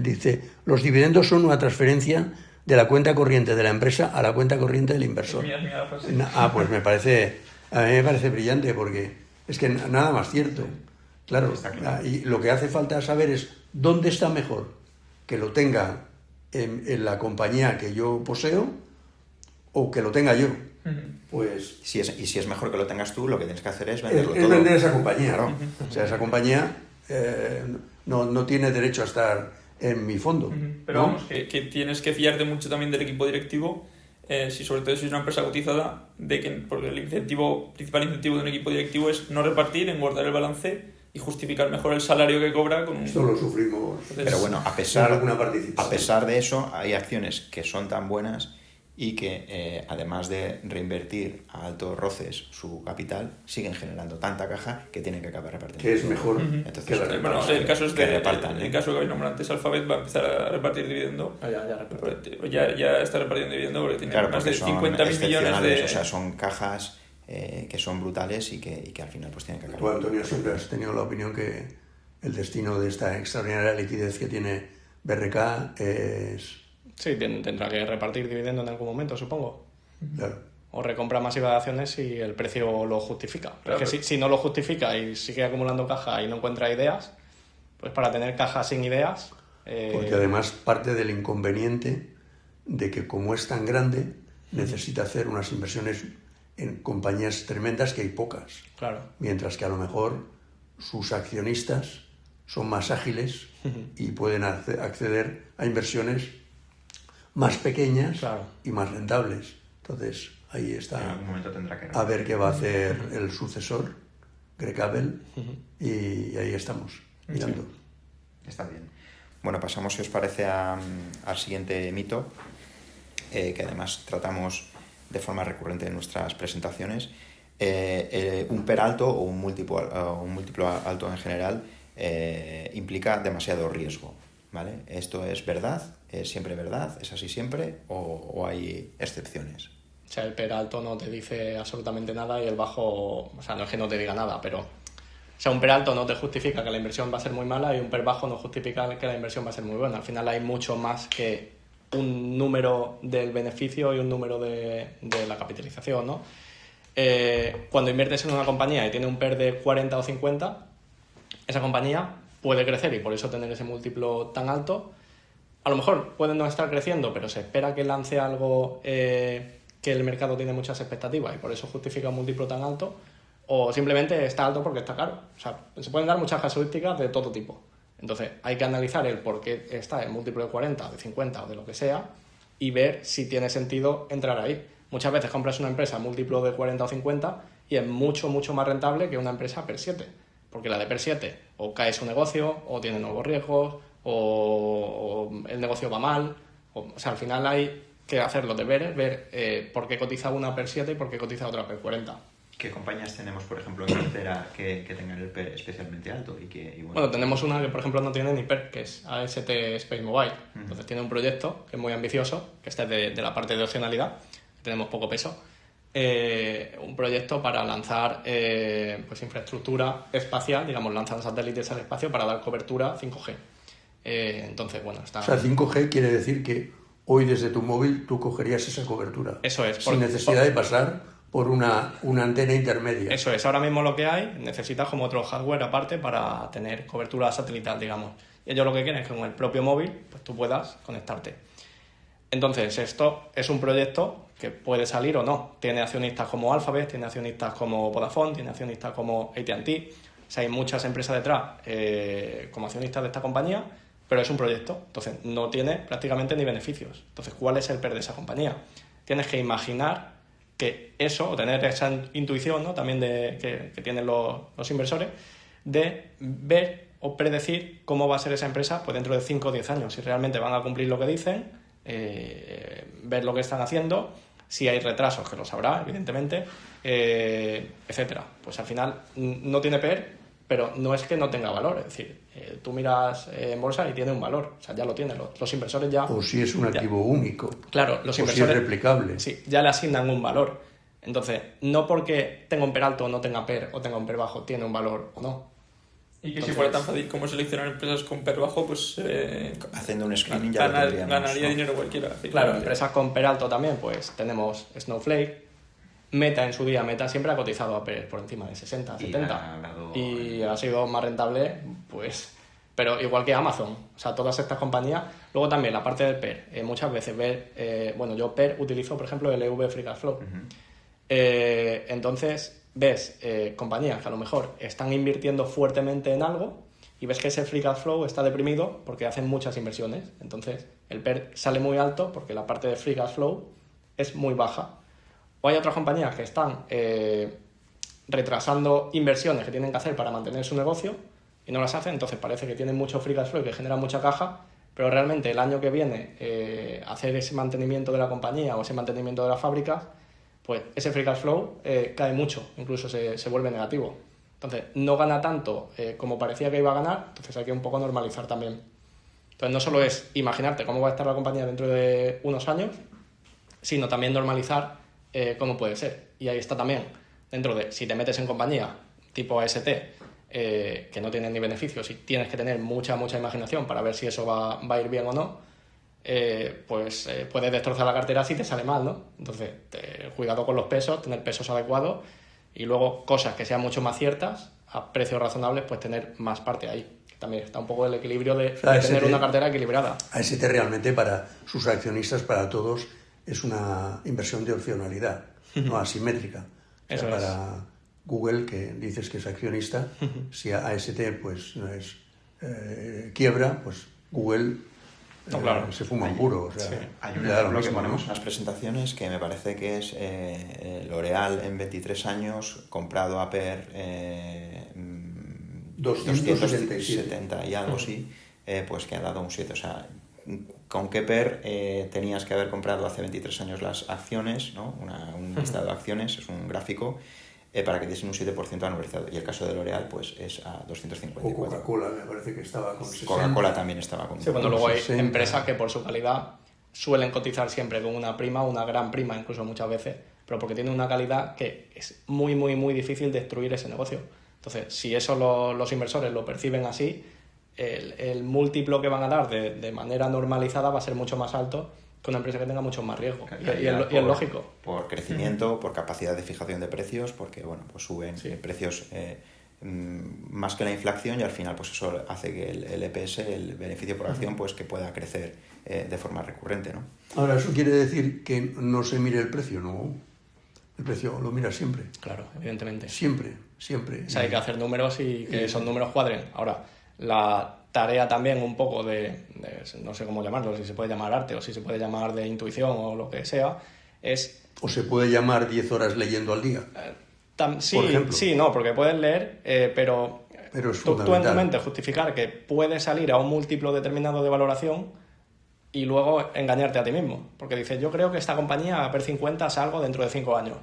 Dice, los dividendos son una transferencia de la cuenta corriente de la empresa a la cuenta corriente del inversor. Mira la frase. Pues a mí me parece brillante porque es que nada más cierto. Claro, y lo que hace falta saber es dónde está mejor que lo tenga en la compañía que yo poseo o que lo tenga yo. Pues si es mejor que lo tengas tú, lo que tienes que hacer es venderlo es todo. vender esa compañía, ¿no? O sea, esa compañía no tiene derecho a estar en mi fondo. Pero ¿no? vamos, que tienes que fiarte mucho también del equipo directivo, sobre todo si es una empresa cotizada, porque el principal incentivo de un equipo directivo es no repartir, engordar el balance y justificar mejor el salario que cobra con un... Esto lo sufrimos. Pero bueno, a pesar de eso, hay acciones que son tan buenas y que, además de reinvertir a altos roces su capital, siguen generando tanta caja que tienen que acabar repartiendo. Que es mejor Entonces, que la Bueno, el caso es que repartan, el caso que habéis nombrado antes, Alphabet va a empezar a repartir dividendo. Ya está repartiendo dividendo porque tiene más de 50.000 millones de... O sea, son cajas que son brutales y que al final pues tienen que acabar. Tú, Antonio, siempre has tenido la opinión que el destino de esta extraordinaria liquidez que tiene BRK es... Sí, tendrá que repartir dividendo en algún momento, supongo. Claro. O recompra masiva de acciones si el precio lo justifica. Pero Claro. es que si no lo justifica y sigue acumulando caja y no encuentra ideas, pues para tener caja sin ideas... Porque además parte del inconveniente de que como es tan grande, necesita hacer unas inversiones en compañías tremendas que hay pocas. Claro. Mientras que a lo mejor sus accionistas son más ágiles y pueden acceder a inversiones más pequeñas Claro. y más rentables. Entonces, ahí En está algún momento tendrá que a ver qué va a hacer el sucesor, Greg Abel, y ahí estamos, mirando. Está bien. Bueno, pasamos, si os parece, al siguiente mito, que además tratamos de forma recurrente en nuestras presentaciones. Un PER alto o un múltiplo alto en general implica demasiado riesgo, ¿vale? ¿Esto es verdad? ¿Es siempre verdad? ¿Es así siempre? ¿O hay excepciones? O sea, el PER alto no te dice absolutamente nada y el bajo, o sea, no es que no te diga nada, pero... O sea, un PER alto no te justifica que la inversión va a ser muy mala y un PER bajo no justifica que la inversión va a ser muy buena. Al final hay mucho más que un número del beneficio y un número de la capitalización, ¿no? Cuando inviertes en una compañía y tiene un PER de 40 o 50, esa compañía puede crecer y por eso tener ese múltiplo tan alto. A lo mejor puede no estar creciendo, pero se espera que lance algo que el mercado tiene muchas expectativas y por eso justifica un múltiplo tan alto, o simplemente está alto porque está caro. O sea, se pueden dar muchas casuísticas de todo tipo. Entonces, hay que analizar el por qué está en múltiplo de 40, de 50 o de lo que sea y ver si tiene sentido entrar ahí. Muchas veces compras una empresa múltiplo de 40 o 50 y es mucho, mucho más rentable que una empresa PER 7. Porque la de PER 7 o cae su negocio, o tiene nuevos riesgos, o el negocio va mal. O sea, al final hay que hacer los deberes, ver por qué cotiza una PER 7 y por qué cotiza otra PER 40. ¿Qué compañías tenemos, por ejemplo, en cartera que tengan el PER especialmente alto? Bueno, tenemos una que, por ejemplo, no tiene ni PER, que es AST Space Mobile. Entonces tiene un proyecto que es muy ambicioso, que está de la parte de opcionalidad, tenemos poco peso. Un proyecto para lanzar pues infraestructura espacial, digamos, lanzan satélites al espacio para dar cobertura 5G. Entonces, bueno, está... O sea, 5G quiere decir que hoy desde tu móvil tú cogerías esa cobertura. Eso es. Sin necesidad de pasar por una antena intermedia. Eso es. Ahora mismo lo que hay, necesitas como otro hardware aparte para tener cobertura satelital, digamos. Y ellos lo que quieren es que con el propio móvil pues tú puedas conectarte. Entonces, esto es un proyecto que puede salir o no. Tiene accionistas como Alphabet, tiene accionistas como Vodafone, tiene accionistas como AT&T. O sea, hay muchas empresas detrás como accionistas de esta compañía, pero es un proyecto. Entonces, no tiene prácticamente ni beneficios. Entonces, ¿cuál es el PER de esa compañía? Tienes que imaginar que eso, o tener esa intuición, ¿no? También que tienen los inversores, de ver o predecir cómo va a ser esa empresa pues dentro de 5 o 10 años, si realmente van a cumplir lo que dicen, ver lo que están haciendo, si hay retrasos, que lo sabrá, evidentemente, etcétera. Pues al final no tiene PER, pero no es que no tenga valor, es decir, tú miras en bolsa y tiene un valor, o sea, ya lo tiene, los inversores ya... O si es un activo único. Claro, los o inversores... si es replicable. Sí, ya le asignan un valor. Entonces, no porque tenga un PER alto o no tenga PER o tenga un PER bajo, tiene un valor o no. Y que si Entonces, fuera tan fácil como seleccionar empresas con PER bajo, pues haciendo un screening ya lo tendríamos, ganaría ¿no? dinero cualquiera. claro, empresas con PER alto también, pues tenemos Snowflake, Meta en su día, Meta siempre ha cotizado a PER por encima de 60, 70 y ha sido más rentable, pues, pero igual que Amazon, o sea, todas estas compañías. Luego también la parte del PER, muchas veces bueno, yo PER utilizo, por ejemplo, el EV Free Cash Flow. Entonces ves compañías que a lo mejor están invirtiendo fuertemente en algo y ves que ese free cash flow está deprimido porque hacen muchas inversiones. Entonces el PER sale muy alto porque la parte de free cash flow es muy baja. O hay otras compañías que están retrasando inversiones que tienen que hacer para mantener su negocio y no las hacen, entonces parece que tienen mucho free cash flow y que generan mucha caja, pero realmente el año que viene hacer ese mantenimiento de la compañía o ese mantenimiento de las fábricas, pues ese free cash flow cae mucho, incluso se vuelve negativo. Entonces, no gana tanto como parecía que iba a ganar, entonces hay que un poco normalizar también. Entonces, no solo es imaginarte cómo va a estar la compañía dentro de unos años, sino también normalizar cómo puede ser. Y ahí está también, dentro de, si te metes en compañía tipo AST, que no tienen ni beneficios y tienes que tener mucha imaginación para ver si eso va a ir bien o no, pues puedes destrozar la cartera si te sale mal, ¿no? Entonces, cuidado con los pesos, tener pesos adecuados y luego cosas que sean mucho más ciertas, a precios razonables, pues tener más parte ahí. Que también está un poco el equilibrio de tener una cartera equilibrada. AST realmente para sus accionistas, para todos, es una inversión de opcionalidad, no asimétrica. O sea, para Google, que dices que es accionista, si AST pues no es quiebra, pues Google claro, se fuma un puro. O sea, sí. Hay un ejemplo que ponemos en las presentaciones que me parece que es L'Oréal en 23 años, comprado a PER 270 y algo así, pues que ha dado un 7. O sea, ¿con qué PER tenías que haber comprado hace 23 años las acciones, ¿no? Un listado de acciones, es un gráfico, para que diesen un 7% anualizado. Y el caso de L'Oréal pues es a 254. O Coca-Cola, me parece que estaba con 60. Coca-Cola también estaba con... Sí, bueno, luego hay 60. empresas que por su calidad suelen cotizar siempre con una prima, una gran prima incluso muchas veces, pero porque tienen una calidad que es muy difícil destruir ese negocio. Entonces, si eso los inversores lo perciben así, el múltiplo que van a dar de manera normalizada va a ser mucho más alto que una empresa que tenga mucho más riesgo. Y es lógico. Por crecimiento, por capacidad de fijación de precios, porque bueno, pues suben precios más que la inflación y al final pues eso hace que el EPS, el beneficio por acción, pues que pueda crecer de forma recurrente, ¿no? Ahora, ¿eso quiere decir que no se mire el precio? No. El precio lo mira siempre. Claro, evidentemente. Siempre. O sea, hay que hacer números y que esos números cuadren. Ahora, la tarea también un poco de no sé cómo llamarlo, si se puede llamar arte o si se puede llamar de intuición o lo que sea, es... O se puede llamar 10 horas leyendo al día. Sí, no, porque puedes leer, pero es tú en tu mente justificar que puedes salir a un múltiplo determinado de valoración y luego engañarte a ti mismo. Porque dices, yo creo que esta compañía a PER 50 salgo dentro de 5 años.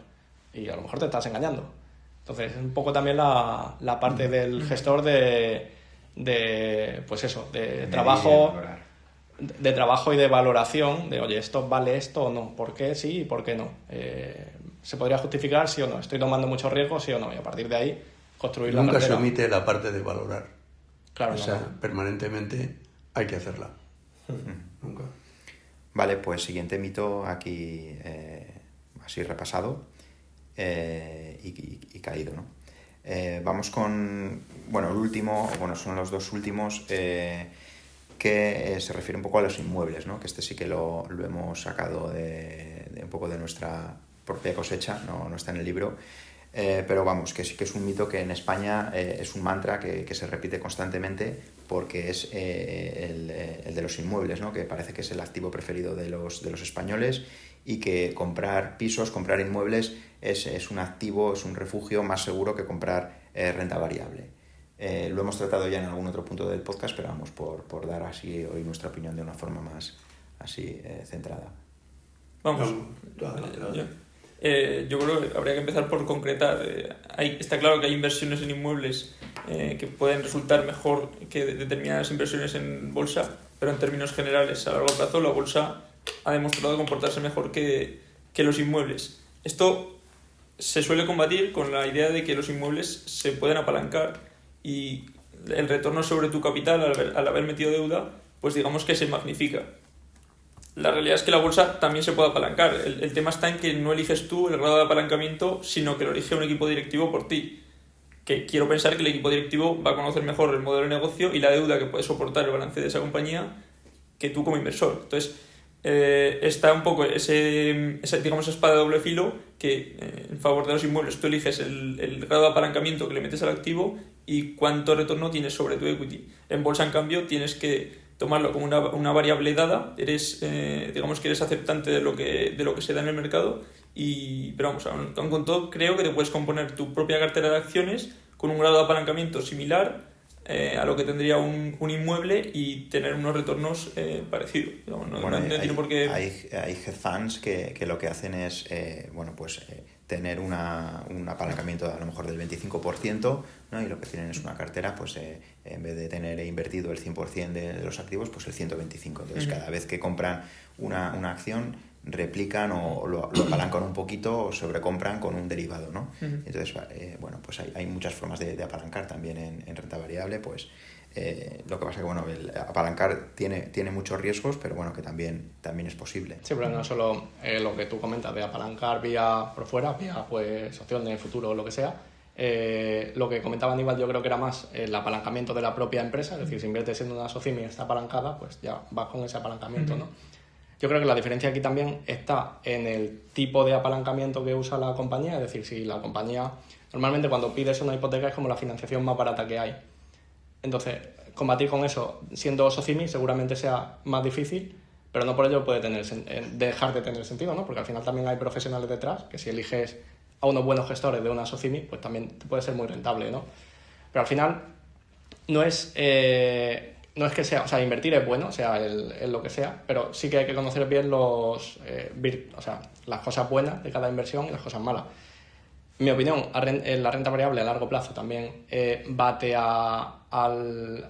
Y a lo mejor te estás engañando. Entonces, es un poco también la parte del gestor de pues eso, de trabajo y de valoración, de oye, ¿esto vale esto o no? ¿Por qué sí y por qué no? ¿Se podría justificar sí o no? ¿Estoy tomando mucho riesgo sí o no? Y a partir de ahí construir la cartera. Nunca se omite la parte de valorar. Claro, o sea, permanentemente hay que hacerla. Nunca. Vale, pues siguiente mito aquí así repasado y caído, ¿no? Vamos con, bueno, el último, son los dos últimos que se refiere un poco a los inmuebles, ¿no? Que este sí que lo hemos sacado de un poco de nuestra propia cosecha, no está en el libro, pero vamos, que sí que es un mito que en España es un mantra que se repite constantemente porque es el de los inmuebles, ¿no? Que parece que es el activo preferido de los españoles y que comprar pisos, comprar inmuebles es un activo, es un refugio más seguro que comprar renta variable. Lo hemos tratado ya en algún otro punto del podcast, pero vamos por dar así hoy nuestra opinión de una forma más así centrada. Vamos. Yo creo que habría que empezar por concretar. Está claro que hay inversiones en inmuebles que pueden resultar mejor que determinadas inversiones en bolsa, pero en términos generales, a largo plazo, la bolsa ha demostrado comportarse mejor que los inmuebles. Esto se suele combatir con la idea de que los inmuebles se pueden apalancar y el retorno sobre tu capital al haber metido deuda, pues digamos que se magnifica. La realidad es que la bolsa también se puede apalancar. El tema está en que no eliges tú el grado de apalancamiento, sino que lo elige un equipo directivo por ti. Que quiero pensar que el equipo directivo va a conocer mejor el modelo de negocio y la deuda que puede soportar el balance de esa compañía que tú como inversor. Entonces, está un poco esa espada de doble filo que en favor de los inmuebles tú eliges el grado de apalancamiento que le metes al activo y cuánto retorno tienes sobre tu equity. En bolsa, en cambio, tienes que tomarlo como una variable dada, digamos que eres aceptante de lo que se da en el mercado, pero vamos, aún con todo creo que te puedes componer tu propia cartera de acciones con un grado de apalancamiento similar a lo que tendría un inmueble y tener unos retornos parecidos. Digamos, no tiene por qué... Hay hedge funds que lo que hacen es tener un apalancamiento a lo mejor del 25%, ¿no? Y lo que tienen es una cartera, pues en vez de tener invertido el 100% de los activos, pues el 125%. Entonces, cada vez que compran una acción, replican o lo apalancan un poquito o sobrecompran con un derivado, ¿no? Entonces, pues hay muchas formas de apalancar también en renta variable, pues lo que pasa que, el apalancar tiene muchos riesgos, pero bueno, que también es posible. Sí, pero no solo lo que tú comentas de apalancar vía por fuera, vía pues opciones, futuro o lo que sea. Lo que comentaba Aníbal yo creo que era más el apalancamiento de la propia empresa, es decir, si inviertes en una SOCIMI y está apalancada, pues ya vas con ese apalancamiento, ¿no? Yo creo que la diferencia aquí también está en el tipo de apalancamiento que usa la compañía, es decir, si la compañía, normalmente cuando pides una hipoteca es como la financiación más barata que hay. Entonces, combatir con eso, siendo SOCIMI, seguramente sea más difícil, pero no por ello puede dejar de tener sentido, ¿no? Porque al final también hay profesionales detrás, que si eliges a unos buenos gestores de una SOCIMI, pues también te puede ser muy rentable, ¿no? Pero al final no es que sea, o sea, invertir es bueno, o sea, en lo que sea, pero sí que hay que conocer bien las cosas buenas de cada inversión y las cosas malas. En mi opinión, la renta variable a largo plazo también bate a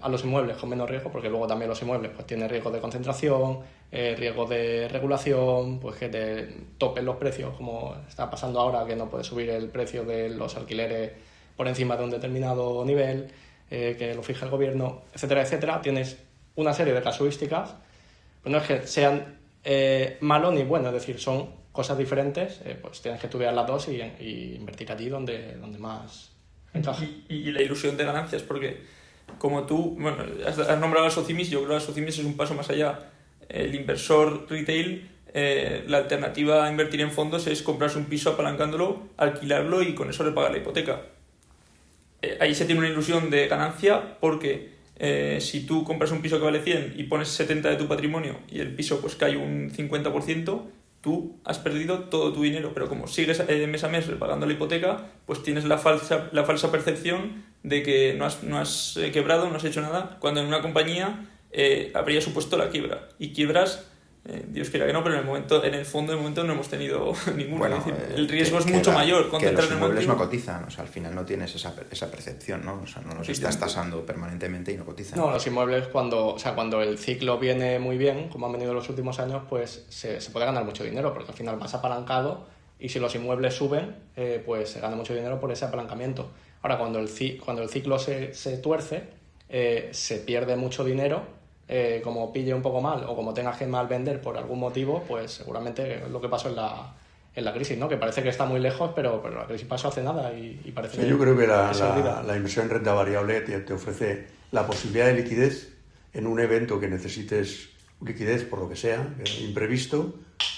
los inmuebles con menos riesgo, porque luego también los inmuebles pues tienen riesgo de concentración, riesgo de regulación, pues que te topen los precios, como está pasando ahora, que no puedes subir el precio de los alquileres por encima de un determinado nivel, que lo fija el gobierno, etcétera, etcétera. Tienes una serie de casuísticas, pues no es que sean malo ni bueno, es decir, son cosas diferentes, pues tienes que estudiar las dos y invertir allí donde más encaja. Y la ilusión de ganancias, porque como tú, has nombrado a las SOCIMIs, yo creo que las SOCIMIs es un paso más allá. El inversor retail, la alternativa a invertir en fondos es comprarse un piso apalancándolo, alquilarlo y con eso le paga la hipoteca. Ahí se tiene una ilusión de ganancia porque si tú compras un piso que vale 100 y pones 70 de tu patrimonio y el piso pues cae un 50%, tú has perdido todo tu dinero, pero como sigues mes a mes pagando la hipoteca, pues tienes la falsa percepción de que no has quebrado, no has hecho nada, cuando en una compañía habría supuesto la quiebra. Y quiebras, Dios quiera que no, pero en el fondo de momento no hemos tenido ninguno. Bueno, el riesgo es mucho mayor. Que los inmuebles no cotizan, o sea, al final no tienes esa percepción, ¿no? O sea, no los estás tasando permanentemente y no cotizan. No, los inmuebles cuando el ciclo viene muy bien, como han venido en los últimos años, pues se puede ganar mucho dinero, porque al final vas apalancado y si los inmuebles suben, pues se gana mucho dinero por ese apalancamiento. Ahora, cuando el ciclo se tuerce, se pierde mucho dinero. Como pille un poco mal o como tengas que mal vender por algún motivo, pues seguramente es lo que pasó en la crisis, ¿no? Que parece que está muy lejos, pero la crisis pasó hace nada y parece que... Yo creo que la inversión en renta variable te ofrece la posibilidad de liquidez en un evento que necesites liquidez por lo que sea, imprevisto,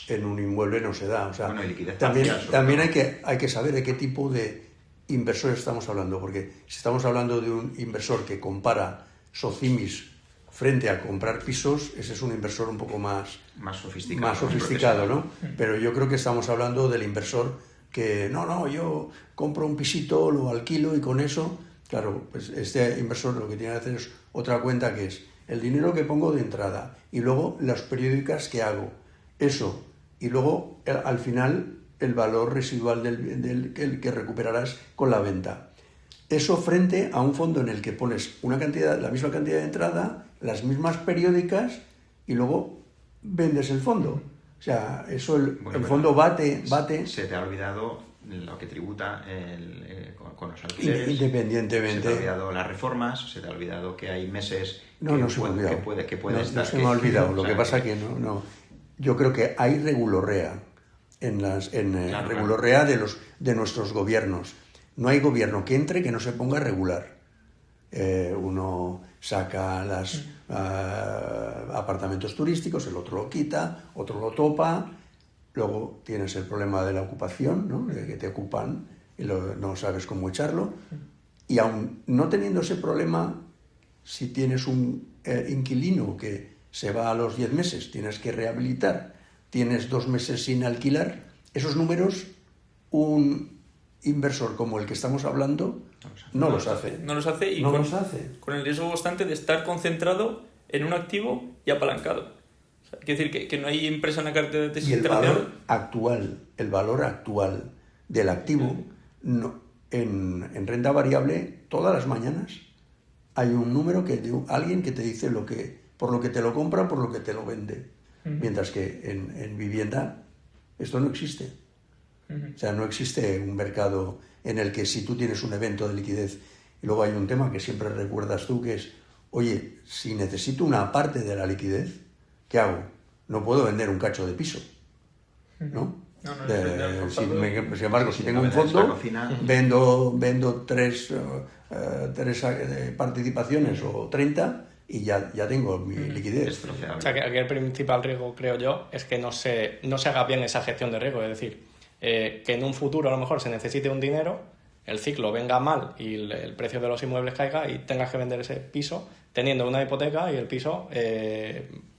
en un inmueble no se da. O sea, también hay que saber de qué tipo de inversor estamos hablando, porque si estamos hablando de un inversor que compara SOCIMIs frente a comprar pisos, ese es un inversor un poco más sofisticado, ¿no? Pero yo creo que estamos hablando del inversor que, yo compro un pisito, lo alquilo y con eso Claro, pues este inversor lo que tiene que hacer es otra cuenta, que es el dinero que pongo de entrada y luego las periódicas que hago. Eso. Y luego, al final, el valor residual del que recuperarás con la venta. Eso frente a un fondo en el que pones la misma cantidad de entrada, las mismas periódicas y luego vendes el fondo. O sea, eso el fondo bate. Se te ha olvidado lo que tributa con los alquileres. Independientemente. Se te ha olvidado las reformas, se te ha olvidado que hay meses No se me ha olvidado. que puede estar. No se me ha olvidado. Lo que pasa que no. Yo creo que hay regulorrea regulorrea de nuestros gobiernos. No hay gobierno que entre que no se ponga a regular. Uno saca los apartamentos turísticos, el otro lo quita, otro lo topa. Luego tienes el problema de la ocupación, ¿no? De que te ocupan y no sabes cómo echarlo. Y aun no teniendo ese problema, si tienes un inquilino que se va a los 10 meses, tienes que rehabilitar, tienes 2 meses sin alquilar, esos números un inversor como el que estamos hablando no los hace. No los hace y con el riesgo constante de estar concentrado en un activo y apalancado. O sea, quiere decir que no hay empresa en la cartera de tesis internacional. El valor actual del activo en renta variable, todas las mañanas hay un número alguien que te dice por lo que te lo compra, por lo que te lo vende. Mientras que en vivienda esto no existe. O sea, no existe un mercado en el que si tú tienes un evento de liquidez, y luego hay un tema que siempre recuerdas tú, que es, oye, si necesito una parte de la liquidez, ¿qué hago? No puedo vender un cacho de piso, ¿no? Sin embargo, si tengo un fondo, vendo tres participaciones o 30 y ya tengo mi liquidez. O sea, que aquí el principal riesgo, creo yo, es que no se haga bien esa gestión de riesgo. Es decir, que en un futuro a lo mejor se necesite un dinero, el ciclo venga mal y el precio de los inmuebles caiga y tengas que vender ese piso teniendo una hipoteca y el piso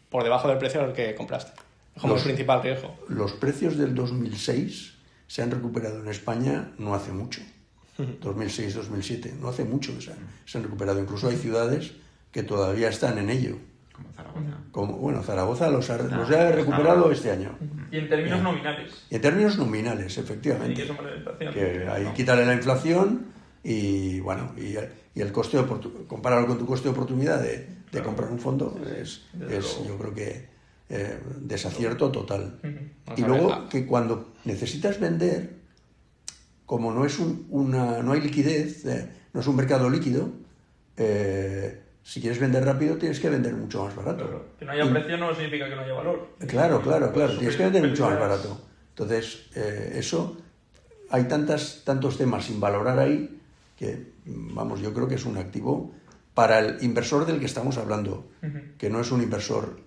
por debajo del precio al que compraste. Es como el principal riesgo. Los precios del 2006 se han recuperado en España no hace mucho. 2006-2007, no hace mucho que se han recuperado. Incluso hay ciudades que todavía están en ello. Como Zaragoza. Zaragoza los ha recuperado este año. Y en términos nominales. Y en términos nominales, efectivamente. Que ahí quítale la inflación y bueno, y el coste compararlo con tu coste de oportunidad de comprar un fondo es yo creo que desacierto total. Y luego que cuando necesitas vender, como no es no hay liquidez, no es un mercado líquido, si quieres vender rápido tienes que vender mucho más barato. Claro. Que no haya precio no significa que no haya valor. Claro. Tienes que vender mucho más barato. Entonces, hay tantos temas sin valorar ahí que, vamos, yo creo que es un activo para el inversor del que estamos hablando, que no es un inversor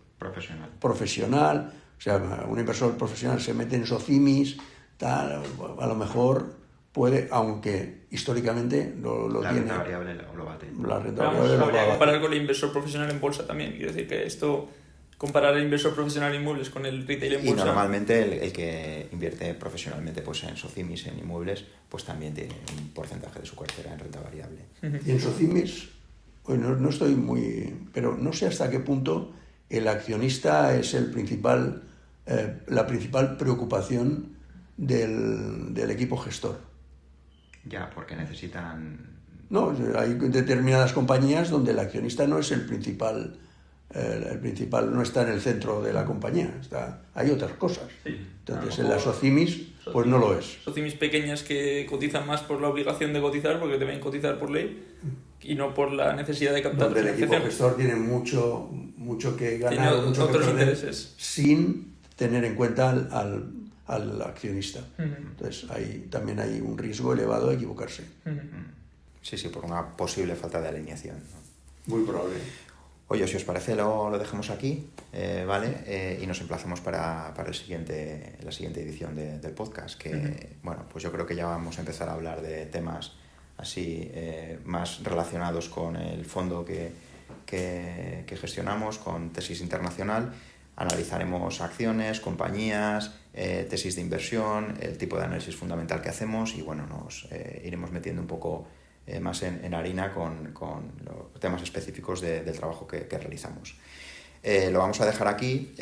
profesional. O sea, un inversor profesional se mete en SOCIMIs, tal, a lo mejor puede, aunque históricamente lo tiene. La renta variable lo bate. La renta variable lo habría que bate. comparar con el inversor profesional en bolsa también. Quiero decir que comparar el inversor profesional en inmuebles con el retail en bolsa. Y normalmente el que invierte profesionalmente pues en SOCIMIs, en inmuebles, pues también tiene un porcentaje de su cartera en renta variable. Y en SOCIMIs, bueno, no estoy pero no sé hasta qué punto el accionista es la principal preocupación del equipo gestor. Ya, porque necesitan... No, hay determinadas compañías donde el accionista no es el principal, no está en el centro de la compañía, hay otras cosas. Sí. Entonces, en las SOCIMIs, pues no lo es. SOCIMIs pequeñas que cotizan más por la obligación de cotizar, porque deben cotizar por ley, y no por la necesidad de captar Donde el equipo gestor tiene mucho que ganar, tiene mucho que otros perder, intereses. sin tener en cuenta al accionista. Entonces, también hay un riesgo elevado de equivocarse. Sí, por una posible falta de alineación, ¿no? Muy probable. Oye, si os parece, lo dejemos aquí, ¿vale? Y nos emplazamos para la siguiente edición del podcast, que, bueno, pues yo creo que ya vamos a empezar a hablar de temas así más relacionados con el fondo que gestionamos, con Tesis Internacional. Analizaremos acciones, compañías, tesis de inversión, el tipo de análisis fundamental que hacemos y, bueno, nos iremos metiendo un poco más en harina con los temas específicos del trabajo que realizamos. Lo vamos a dejar aquí.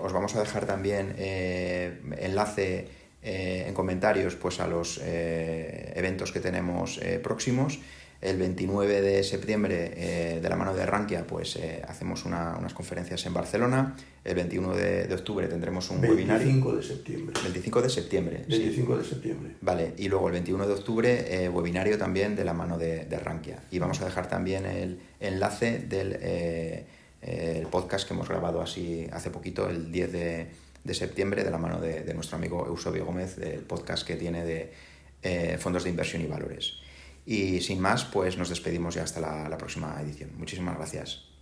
Os vamos a dejar también enlace en comentarios pues, a los eventos que tenemos próximos. El 29 de septiembre, de la mano de Rankia, pues hacemos unas conferencias en Barcelona. El 21 de octubre tendremos un webinario. 25 de septiembre. 25 de septiembre. 25 sí. de septiembre. Vale, y luego el 21 de octubre, webinario también de la mano de Rankia. Y vamos a dejar también el enlace del el podcast que hemos grabado así hace poquito, el 10 de septiembre, de la mano de nuestro amigo Eusebio Gómez, del podcast que tiene de fondos de inversión y valores. Y sin más, pues nos despedimos ya hasta la próxima edición. Muchísimas gracias.